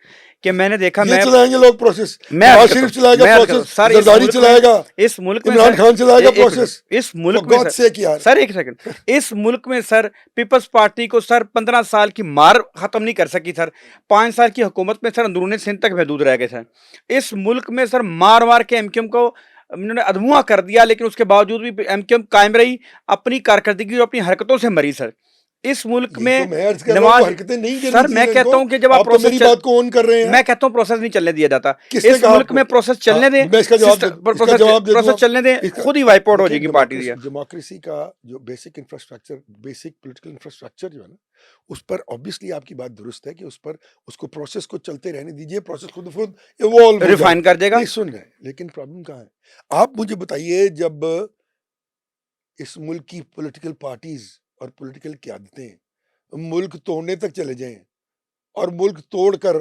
कि मैंने देखा, ये मैं चलाएंगे लोग प्रोसेस, मैं अर्ज़ नवाज करता शरीफ हूँ चलाएगा मैं अर्ज़ करता हूँ प्रोसेस, सर, जरदारी चलाएगा, इस मुल्क में इमरान सर खान चलाएगा एक मिनट, प्रोसेस। इस मुल्क फॉर में गॉड सेक यार। सर एक सेकंड, इस मुल्क में सर पीपल्स पार्टी को सर 15 साल की मार खत्म नहीं कर सकी सर, 5 साल की हुकूमत में सर अंदरूनी सिंध तक महदूद रह गए सर। इस मुल्क में सर मार मार के एमक्यूएम को इन्होंने अधमुआ कर दिया, लेकिन उसके बावजूद भी एमक्यूएम कायम रही, अपनी कारकर्दगी और अपनी हरकतों से मरी सर। इस मुल्क यही तो में मैं अर्ज कर रहा हूँ, वो नवाज हरकतें नहीं करनी सर मैं चाहिए कहता इनको। हूं कि जब आप आप तो प्रोसेस मेरी बात को ऑन कर रहे हैं मैं यार। कहता हूं प्रोसेस नहीं चलने दिया जाता किसने इस कहा मुल्क आपको? में, प्रोसेस हाँ, चलने दें, मैं इसका जवाब दे दूं प्रोसेस चलने दें, इसका। खुद ही वाइप आउट हो देखिए, जाएगी पार्टी दिया। डेमोक्रेसी का जो basic infrastructure, basic political infrastructure जो है ना, उस पर ऑब्वियसली आपकी बात दुरुस्त है कि उस पर, उसको प्रोसेस को चलते रहने दीजिए, प्रोसेस खुद खुद इवॉल्व हो रिफाइन जाएगा। कर देगा। नहीं सुन रहे, लेकिन प्रॉब्लम कहाँ है? आप मुझे बताइए, जब इस मुल्क की पॉलिटिकल पार्टीज और पॉलिटिकल क़यादतें मुल्क तोड़ने तक चले जाएं, और मुल्क तोड़कर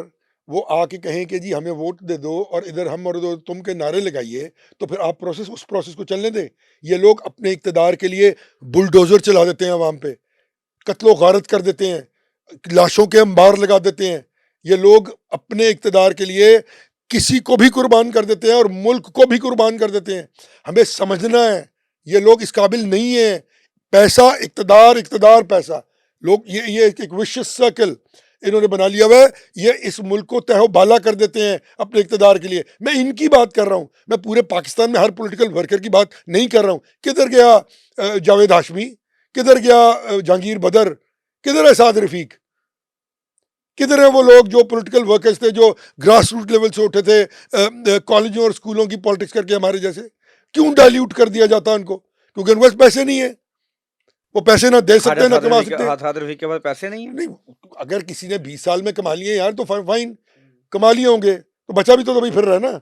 वो आके कहें कि जी हमें वोट दे दो और इधर हम और इधर तुम के नारे लगाइए, तो फिर आप उस प्रोसेस को चलने दें? ये लोग अपने इक़्तिदार के लिए बुलडोजर चला देते हैं अवाम पे, कत्लो गारत कर देते हैं, लाशों के अंबार लगा देते हैं। ये लोग अपने इक़्तिदार के लिए किसी को भी कुर्बान कर देते हैं और मुल्क को भी कुर्बान कर देते हैं। हमें समझना है, ये लोग इस काबिल नहीं है। पैसा, इक़्तिदार, इक़्तिदार, पैसा, लोग ये एक विशियस सर्कल इन्होंने बना लिया हुआ है। ये इस मुल्क को तहो बाला कर देते हैं अपने इक़्तिदार के लिए। मैं इनकी बात कर रहा हूँ, मैं पूरे पाकिस्तान में हर पॉलिटिकल वर्कर की बात नहीं कर रहा हूँ। किधर गया जावेद हाशमी, किधर गया जहांगीर बदर, किधर है साद रफीक, किधर है वो लोग जो पॉलिटिकल वर्कर्स थे, जो ग्रास रूट लेवल से उठे थे कॉलेजों और स्कूलों की पॉलिटिक्स करके हमारे जैसे? क्यों डाइल्यूट कर दिया जाता है उनको? क्योंकि उनके पास पैसे नहीं है, वो पैसे ना दे सकते, ना कमा सकते। के पास पैसे नहीं है। नहीं, अगर किसी ने 20 साल में कमा लिए यार तो फाइन, कमा लिए होंगे तो बचा भी तो भाई फिर रहा है ना।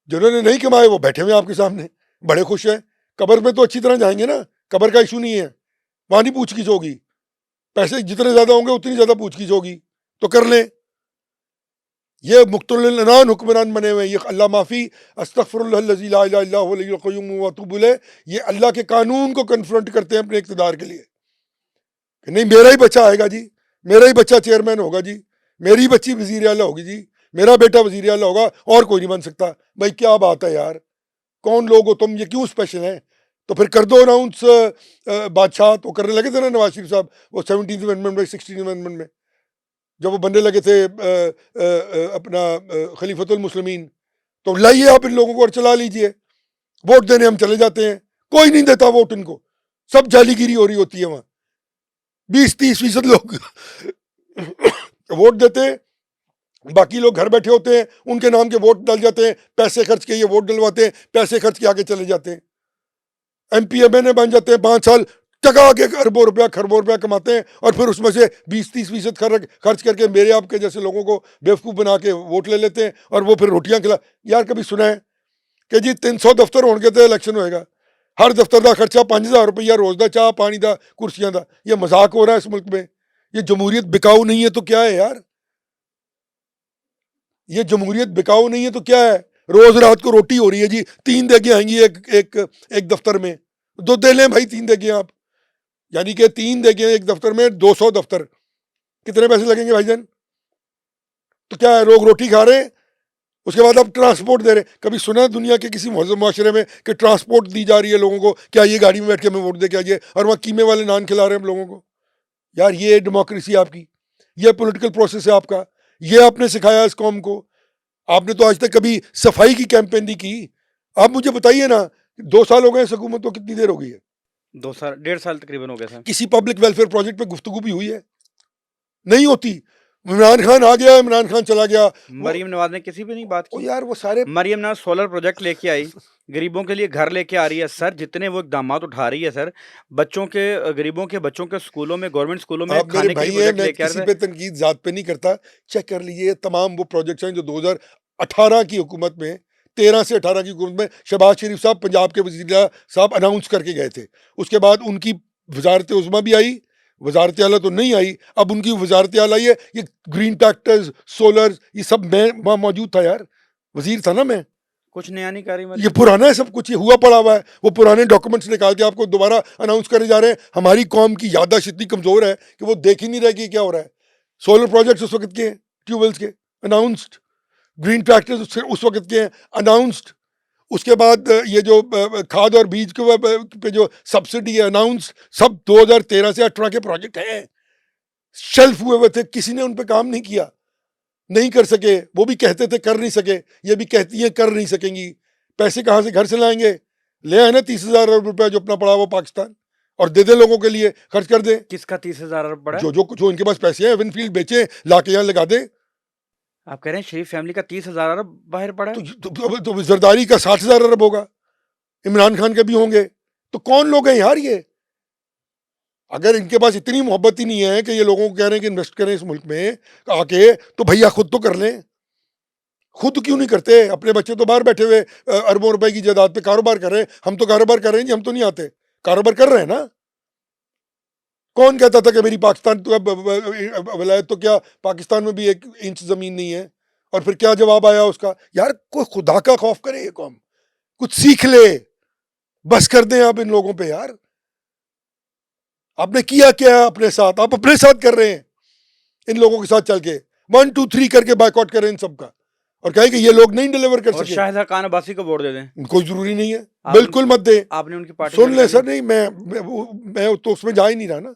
जिन्होंने नहीं कमाए वो बैठे हुए आपके सामने, बड़े खुश हैं। कब्र में तो अच्छी तरह जाएंगे ना, कब्र का इशू नहीं है, वहां नहीं पूछगिछ होगी। पैसे जितने ज्यादा होंगे उतनी ज्यादा पूछगिछ होगी, तो कर लें। ये मुक्तुलनान हुक्मरान बने हुए, ये अल्लाह माफ़ी अस्तगफिरुल्लाहल्लज़ी ला इलाहा इल्ला हुवल हय्युल क़य्यूम व अतूबु इलैह, ये अल्लाह के कानून को कन्फ्रंट करते हैं अपने इक़्तिदार के लिए कि नहीं मेरा ही बच्चा आएगा जी, मेरा ही बच्चा चेयरमैन होगा जी, मेरी बच्ची वज़ीर आला होगी जी, मेरा बेटा वज़ीर आला होगा और कोई नहीं बन सकता। भाई क्या बात है यार, कौन लोग हो तुम, ये क्यों स्पेशल हैं? तो फिर कर दो अनाउंस बादशाह। तो करने लगे थे ना नवाज शरीफ साहब, वो 17th अमेंडमेंट में, 16th अमेंडमेंट में जब वो बनने लगे थे अपना खलीफतुल मुस्लिमीन, तो लाइए आप इन लोगों को और चला लीजिए, वोट देने हम चले जाते हैं। कोई नहीं देता वोट इनको, सब जालीगिरी हो रही होती है वहां। 20-30% लोग वोट देते हैं, बाकी लोग घर बैठे होते हैं, उनके नाम के वोट डाल जाते हैं, पैसे खर्च के ये वोट डलवाते हैं, पैसे खर्च के आगे चले जाते हैं, MP MNA बन जाते हैं, 5 साल टका के अरबों रुपया खरबों रुपया कमाते हैं, और फिर उसमें से 20-30% खर्च करके मेरे आपके जैसे लोगों को बेवकूफ़ बना के वोट ले लेते हैं, और वो फिर रोटियां खिला। यार कभी सुना है कि जी 300 दफ्तर होने तो इलेक्शन होएगा, हर दफ्तर का खर्चा 5000 रुपया रोज़ का, चाह पानी का, कुर्सियां का? ये मजाक हो रहा है इस मुल्क में? ये जमहूरियत बिकाऊ नहीं है तो क्या है यार? ये जमहूरियत बिकाऊ नहीं है तो क्या है? रोज रात को रोटी हो रही है जी, 3 देगे आएंगी एक दफ्तर में, 2 दे लें भाई, 3 देगे आप, यानी कि 3 देगे एक दफ्तर में, 200 दफ्तर, कितने पैसे लगेंगे भाईजान? तो क्या है, लोग रोटी खा रहे हैं, उसके बाद आप ट्रांसपोर्ट दे रहे हैं? कभी सुना है दुनिया के किसी मुआशरे में कि ट्रांसपोर्ट दी जा रही है लोगों को, क्या ये गाड़ी में बैठ के हमें वोट दे के आइए, और वहाँ कीमे वाले नान खिला रहे हैं हम लोगों को? यार ये डेमोक्रेसी आपकी, ये पॉलिटिकल प्रोसेस है आपका, ये आपने सिखाया इस कौम को। आपने तो आज तक कभी सफाई की कैंपेन नहीं की। आप मुझे बताइए ना, 2 साल हो गए इस हुकूमत को, कितनी देर हो गई है? 2 साल, 1.5 साल तकरीबन हो गया सर। किसी पब्लिक वेलफेयर प्रोजेक्ट पे गुफ्तगू भी हुई है? नहीं होती। इमरान खान आ गया, इमरान खान चला गया, वो मरियम नवाज ने किसी भी नहीं बात ओ की। यार वो सारे मरियम नवाज सोलर प्रोजेक्ट लेके आई, गरीबों के लिए घर लेके आ रही है सर, जितने वो इकदामात उठा रही है सर, बच्चों के गरीबों के बच्चों के स्कूलों में, गवर्नमेंट स्कूलों में आप मेरे खाने के भाई लिए हैं, प्रोजेक्ट मैं लेके आ किसी रहे पे थे। तनकीद ज़ात पे नहीं करता। चेक कर लीजिए तमाम वो प्रोजेक्ट्स हैं जो 2018 की हुकूमत में, 13 से 18 की हुकूमत में शहबाज शरीफ साहब पंजाब के वज़ीर आला साहब अनाउंस करके गए थे। उसके बाद उनकी वज़ारत उज़्मा भी आई, वज़ारत आला तो नहीं आई, अब उनकी वज़ारत आला आई है। ये ग्रीन ट्रैक्टर्स, सोलर, ये सब मैं वहाँ मौजूद था यार, वज़ीर था ना मैं। कुछ नया नहीं कर रही ये मरियम। पुराना है सब कुछ, ये हुआ पड़ा हुआ है। वो पुराने डॉक्यूमेंट्स निकाल के आपको दोबारा अनाउंस करे जा रहे हैं। हमारी कौम की याददाश्त इतनी कमजोर है कि वो देख ही नहीं रहे कि क्या हो रहा है। सोलर प्रोजेक्ट्स उस वक्त के हैं, ट्यूबवेल्स के, अनाउंस्ड। ग्रीन ट्रैक्टर्स उस वक्त के हैं, अनाउंस्ड। उसके बाद ये जो खाद और बीज के पे जो सब्सिडी है, अनाउंस्ड। सब 2013 से 18 के प्रोजेक्ट हैं, शेल्फ हुए हुए थे, किसी ने उन पर काम नहीं किया, नहीं कर सके। वो भी कहते थे कर नहीं सके, ये भी कहती हैं कर नहीं सकेंगी। पैसे कहाँ से, घर से लाएंगे? ले आए ना 30,000 अरब रुपया जो अपना पड़ा वो पाकिस्तान, और दे दे लोगों के लिए, खर्च कर दे। किसका 30,000 अरब पड़ा है? जो जो कुछ, जो इनके पास पैसे हैं, एवनफील्ड बेचे, ला के यहाँ लगा दे। आप कह रहे हैं शरीफ फैमिली का 30,000 अरब बाहर पड़ा है? तो जरदारी का 60,000 अरब होगा, इमरान खान के भी होंगे। तो कौन लोग हैं यार ये? अगर इनके पास इतनी मोहब्बत ही नहीं है कि ये लोगों को कह रहे हैं कि इन्वेस्ट करें इस मुल्क में आके, तो भैया खुद तो कर लें। खुद क्यों नहीं करते? अपने बच्चे तो बाहर बैठे हुए अरबों रुपए की जायदाद पे कारोबार कर रहे हैं। हम तो कारोबार कर रहे हैं जी, हम तो नहीं आते, कारोबार कर रहे हैं ना। कौन कहता था कि मेरी पाकिस्तान तो वलायत तो क्या पाकिस्तान में भी 1 इंच जमीन नहीं है? और फिर क्या जवाब आया उसका? यार कोई खुदा का खौफ करे ये कौम, कुछ सीख ले, बस कर दें आप इन लोगों पे यार। आपने किया क्या अपने साथ? आप अपने साथ कर रहे हैं इन लोगों के साथ चल के, 1 2 3 करके बाइकआउट करें इन सबका, और कहें कि ये लोग नहीं डिलीवर कर और सके। शाहिदा खान अब्बासी को वोट दे दें। कोई जरूरी नहीं है, आप बिल्कुल मत दे। आपने उनकी पार्टी सुन ज्वाइन ले कर सर, ली? नहीं मैं तो उसमें जा ही नहीं रहा ना।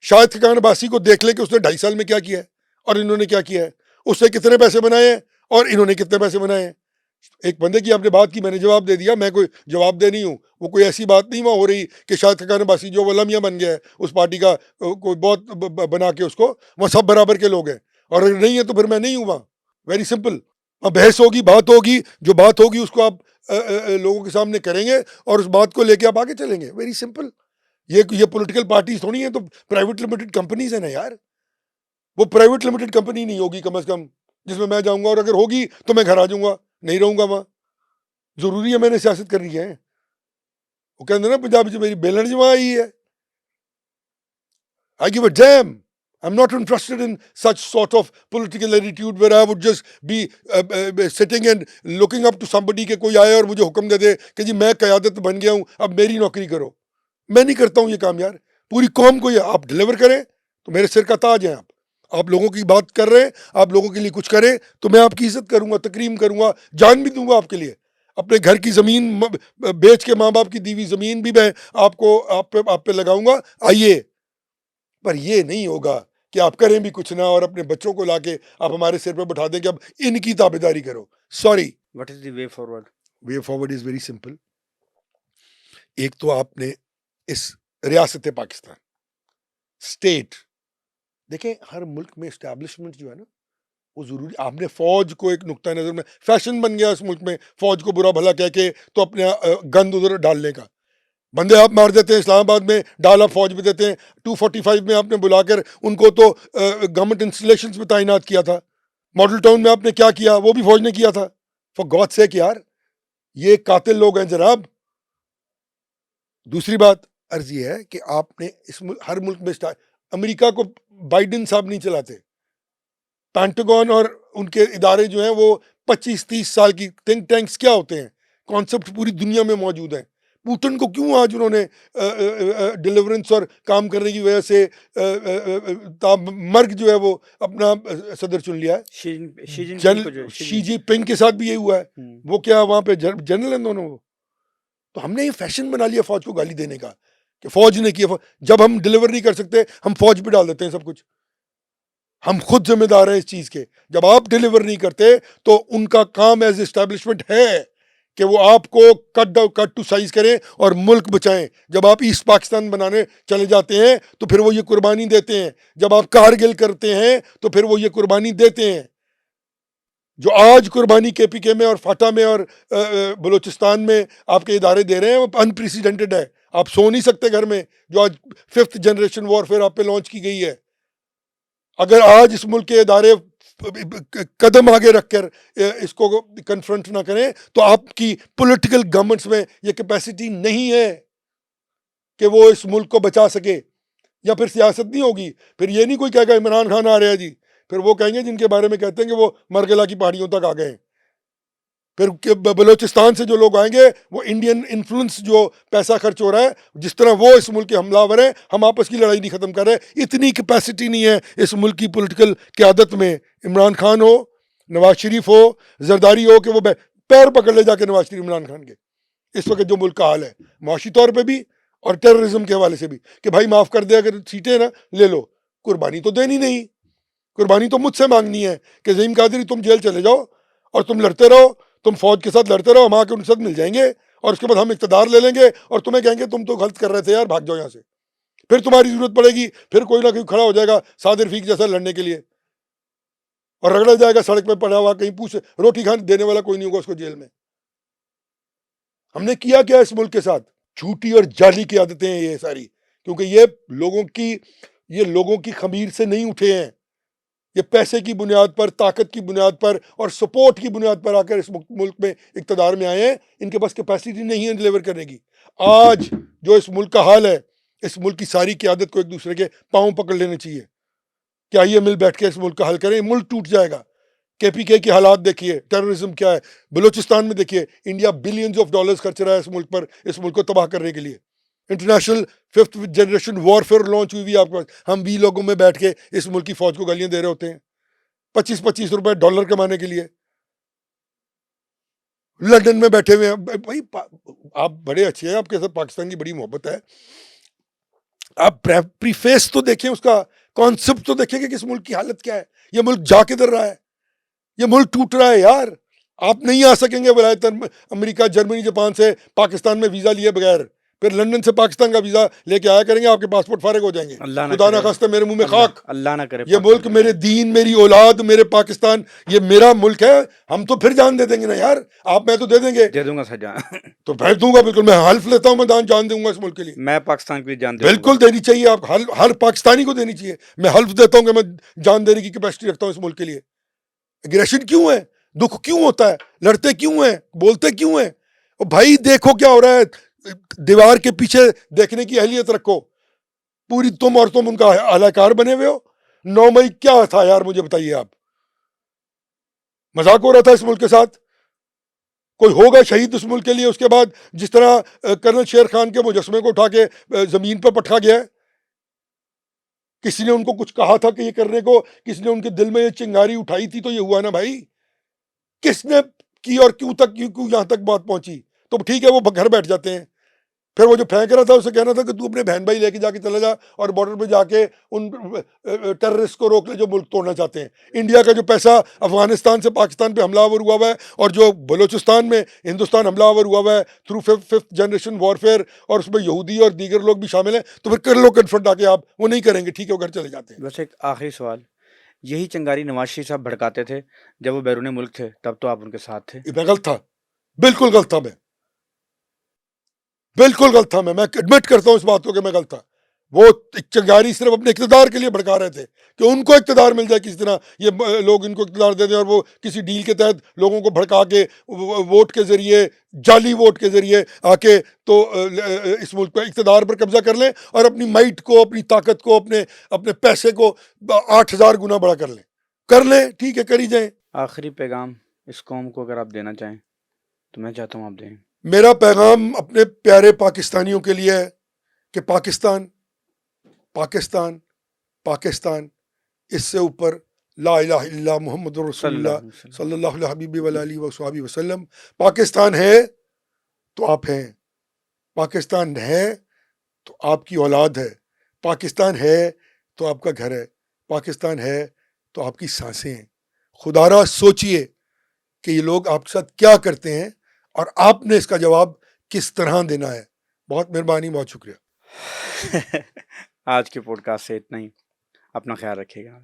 शाहिद खान अब्बासी को देख ले कि उसने 2.5 साल में क्या किया है और इन्होंने क्या किया है, उससे कितने पैसे बनाए हैं और इन्होंने कितने पैसे बनाए हैं। एक बंदे की आपने बात की, मैंने जवाब दे दिया। मैं कोई जवाब दे नहीं हूँ, वो कोई ऐसी बात नहीं वहाँ हो रही कि शाहिद खान अब्बासी जो वो लमिया बन गया है उस पार्टी का, कोई बहुत बना के उसको, वहाँ सब बराबर के लोग हैं, और अगर नहीं है तो फिर मैं नहीं हूँ वहाँ। Very simple. वहाँ बहस होगी, बात होगी, जो बात होगी उसको आप लोगों के सामने करेंगे और उस बात को लेके आप आगे चलेंगे। Very simple. ये पॉलिटिकल पार्टीज थोड़ी है, तो प्राइवेट लिमिटेड कंपनीज है ना यार। वो प्राइवेट लिमिटेड कंपनी नहीं होगी कम से कम जिसमें मैं जाऊंगा, और अगर होगी तो मैं घर आ जाऊंगा, नहीं रहूंगा वहां। जरूरी है मैंने सियासत करनी है? वो कहते ना पंजाबी मेरी बेलन जमा आई है। I give a dam. I'm not interested in such sort of political attitude where I would just be sitting and looking up to somebody के कोई आए और मुझे हुक्म दे दे कि जी मैं क़यादत बन गया हूं, अब मेरी नौकरी करो। मैं नहीं करता हूं ये काम यार। पूरी कौम को ये आप डिलीवर करें तो मेरे सिर का ताज है। आप लोगों की बात कर रहे हैं, आप लोगों के लिए कुछ करें तो मैं आपकी इज्जत करूंगा, तकरीम करूंगा, जान भी दूंगा आपके लिए। अपने घर की ज़मीन बेच के, माँ बाप की दी हुई ज़मीन भी मैं आपको आप पे लगाऊंगा। आइए। पर ये नहीं होगा कि आप करें भी कुछ ना और अपने बच्चों को लाके आप हमारे सिर पे बैठा दें कि अब इनकी ताबेदारी करो। Sorry. What is the way forward? Way forward is very simple. एक तो आपने इस रियासत पाकिस्तान, स्टेट, देखें हर मुल्क में इस्टेब्लिशमेंट जो है ना वो जरूरी। आपने फौज को एक नुक्ता नजर में, फैशन बन गया इस मुल्क में फौज को बुरा भला कह के तो अपने गंद उधर डालने का। बंदे आप मार देते हैं, इस्लामाबाद में डाल आप फौज भी देते हैं। 245 में आपने बुलाकर उनको तो गवर्नमेंट इंस्टॉलेशंस में तैनात किया था। मॉडल टाउन में आपने क्या किया, वो भी फौज ने किया था। फॉर गॉड सेक यार, ये कातिल लोग हैं जनाब। दूसरी बात अर्ज ये है कि आपने हर मुल्क में अमेरिका को बाइडेन साहब नहीं चलाते। पेंटागन और उनके इदारे जो हैं वो 25-30 साल की थिंक टैंक्स क्या होते हैं, कॉन्सेप्ट पूरी दुनिया में मौजूद हैं। पुतिन को क्यों आज उन्होंने डिलीवरेंस और काम करने की वजह से मर्ग जो है वो अपना सदर चुन लिया है? शी जिनपिंग के साथ भी यही हुआ है। वो क्या वहां पे जनरल हैं दोनों वो। तो हमने ये फैशन बना लिया फौज को गाली देने का कि फौज ने किया। जब हम डिलीवर नहीं कर सकते हम फौज पे डाल देते हैं सब कुछ। हम खुद जिम्मेदार हैं इस चीज के। जब आप डिलीवर नहीं करते तो उनका काम एज एस्टैब्लिशमेंट है कि वो आपको कट टू साइज करें और मुल्क बचाएं। जब आप ईस्ट पाकिस्तान बनाने चले जाते हैं तो फिर वो ये कुर्बानी देते हैं। जब आप कारगिल करते हैं तो फिर वो ये कुर्बानी देते हैं। जो आज कुर्बानी केपीके में और फाटा में और बलूचिस्तान में आपके इदारे दे रहे हैं वो अनप्रेसिडेंटेड है। आप सो नहीं सकते घर में, जो आज 5th जनरेशन वॉरफेयर आप पे लॉन्च की गई है। अगर आज इस मुल्क के इदारे कदम आगे रखकर इसको कन्फ्रंट ना करें तो आपकी पॉलिटिकल गवर्नमेंट्स में ये कैपेसिटी नहीं है कि वो इस मुल्क को बचा सके। या फिर सियासत नहीं होगी। फिर ये नहीं कोई कहेगा इमरान खान आ रहा है जी, फिर वो कहेंगे जिनके बारे में कहते हैं कि वो मरगला की पहाड़ियों तक आ गए हैं। फिर बलूचिस्तान से जो लोग आएंगे वो इंडियन इन्फ्लुएंस, जो पैसा खर्च हो रहा है, जिस तरह वो इस मुल्क के हमलावर हैं, हम आपस की लड़ाई नहीं खत्म कर रहे। इतनी कैपेसिटी नहीं है इस मुल्क की पॉलिटिकल क्यादत में। इमरान खान हो, नवाज शरीफ हो, जरदारी हो, कि वो पैर पकड़ ले जाके नवाज शरीफ इमरान खान के। इस वक्त जो मुल्क का हाल है माशी तौर पर भी और टेररिज्म के हवाले से भी, कि भाई माफ कर दे, अगर सीटें ना ले लो, कुर्बानी तो देनी नहीं। कुर्बानी तो मुझसे मांगनी है कि ज़हीम कादरी तुम जेल चले जाओ और तुम लड़ते रहो, तुम फौज के साथ लड़ते रहो, हम आके उनके साथ मिल जाएंगे और उसके बाद हम इक़्तिदार ले लेंगे और तुम्हें कहेंगे तुम तो गलत कर रहे थे यार, भाग जाओ यहाँ से। फिर तुम्हारी जरूरत पड़ेगी, फिर कोई ना कोई खड़ा हो जाएगा सादिर रफीक जैसा लड़ने के लिए और रगड़ा जाएगा सड़क में पड़ा हुआ, कहीं पूछ रोटी खाने देने वाला कोई नहीं होगा उसको जेल में। हमने किया क्या इस मुल्क के साथ? झूठी और जाली की आदतें हैं ये सारी, क्योंकि ये लोगों की खमीर से नहीं उठे हैं। ये पैसे की बुनियाद पर, ताकत की बुनियाद पर और सपोर्ट की बुनियाद पर आकर इस मुल्क में इक़्तिदार में आए हैं। इनके पास कैपेसिटी नहीं है डिलीवर करने की। आज जो इस मुल्क का हाल है, इस मुल्क की सारी क़यादत को एक दूसरे के पाँव पकड़ लेने चाहिए कि आइए मिल बैठ के इस मुल्क का हल करें। मुल्क टूट जाएगा। केपीके के हालात देखिए, टेररिज्म क्या है। बलूचिस्तान में देखिए, इंडिया बिलियंस ऑफ डॉलर्स खर्च रहा है इस मुल्क पर, इस मुल्क को तबाह करने के लिए। International 5th generation warfare launch हुई हुई आपके पास, हम 20 लोगों में बैठ के इस मुल्क की फौज को गालियां दे रहे होते हैं 25-25 रुपए डॉलर कमाने के लिए। लंदन में बैठे हुए हैं भाई। आप बड़े अच्छे हैं, आपके साथ पाकिस्तान की बड़ी मोहब्बत है। आप प्रीफेस तो देखें, उसका कॉन्सेप्ट तो देखें कि किस मुल्क की हालत क्या है। ये मुल्क जा किधर रहा है, ये मुल्क टूट रहा है यार। आप नहीं आ सकेंगे वलायत अमेरिका, जर्मनी, जापान से पाकिस्तान में वीजा लिए बगैर। फिर लंदन से पाकिस्तान का वीजा लेके आया करेंगे, आपके पासपोर्ट फारिग हो जाएंगे। खुदा ना खास्ता मेरे मुंह में खाक, अल्लाह ना करे। ये मुल्क मेरे दीन, मेरी औलाद, मेरे पाकिस्तान, ये मेरा मुल्क है। हम तो फिर जान दे देंगे ना यार, आप मैं तो दे देंगे, दे दूंगा सर जान। तो फिर दूंगा, बिल्कुल मैं हल्फ लेता हूँ, मैं जान दूंगा इस मुल्क के लिए। मैं पाकिस्तान के लिए जान दूंगा, बिल्कुल देनी चाहिए। आप हर पाकिस्तानी को देनी चाहिए। मैं हल्फ देता हूँ कि मैं जान देने की कैपेसिटी रखता हूँ इस मुल्क के लिए। एग्रेशन क्यों है, दुख क्यों होता है, लड़ते क्यों हैं, बोलते क्यों हैं? और भाई देखो क्या हो रहा है, दीवार के पीछे देखने की अहलियत रखो। पूरी तुम और तुम उनका अलाकार बने हुए हो। 9 मई क्या था यार, मुझे बताइए आप। मजाक हो रहा था इस मुल्क के साथ? कोई होगा शहीद उस मुल्क के लिए? उसके बाद जिस तरह कर्नल शेर खान के मुजस्मे को उठा के जमीन पर पटका गया है, किसी ने उनको कुछ कहा था कि ये करने को, किसी ने उनके दिल में ये चिंगारी उठाई थी तो ये हुआ ना भाई। किसने की और क्यों यहां तक बात पहुंची? तो ठीक है, वो घर बैठ जाते हैं। फिर वो जो फेंक रहा था उसे कहना था कि तू अपने बहन भाई लेके जाके चला जा और बॉर्डर पे जाके उन टेररिस्ट को रोक ले जो मुल्क तोड़ना चाहते हैं। इंडिया का जो पैसा अफगानिस्तान से पाकिस्तान पे हमलावर हुआ हुआ है और जो बलूचिस्तान में हिंदुस्तान हमलावर हुआ हुआ है थ्रू 5th जनरेशन वॉरफेयर, और उसमें यहूदी और दीगर लोग भी शामिल हैं, तो फिर कर लो कन्फ्रंट आके। आप वो नहीं करेंगे, ठीक है, वो घर चले जाते हैं। बस एक आखिरी सवाल, यही चिंगारी नवाज शरीफ साहब भड़काते थे जब वो बैरून मुल्क थे, तब तो आप उनके साथ थे। मैं गलत था, बिल्कुल गलत था। बिल्कुल गलत था। मैं एडमिट करता हूं इस बात को कि मैं गलत था। वो चिंगारी सिर्फ अपने इक़्तिदार के लिए भड़का रहे थे कि उनको इक़्तिदार मिल जाए किसी तरह, ये लोग इनको इक़्तिदार दे दें और वो किसी डील के तहत लोगों को भड़का के वोट के जरिए, जाली वोट के जरिए आके तो इस मुल्क पर इक़्तिदार पर कब्जा कर लें और अपनी माइट को, अपनी ताकत को, अपने अपने पैसे को 8000 गुना बड़ा कर लें। ठीक है, करी जाए। आखिरी पैगाम इस कौम को अगर आप देना चाहें तो मैं चाहता हूँ आप दें। मेरा पैगाम अपने प्यारे पाकिस्तानियों के लिए है कि पाकिस्तान पाकिस्तान पाकिस्तान, इससे ऊपर ला इलाहा इल्लल्लाह मुहम्मदुर रसूलुल्लाह सल्लल्लाहु अलैहि वसल्लम। पाकिस्तान है तो आप हैं, पाकिस्तान है तो आपकी औलाद है, पाकिस्तान है तो आपका घर है, पाकिस्तान है तो आपकी सांसें हैं। खुदारा सोचिए कि ये लोग आपके साथ क्या करते हैं। और आपने इसका जवाब किस तरह देना है। बहुत मेहरबानी, बहुत शुक्रिया। आज के पॉडकास्ट से इतना ही। अपना ख्याल रखिएगा।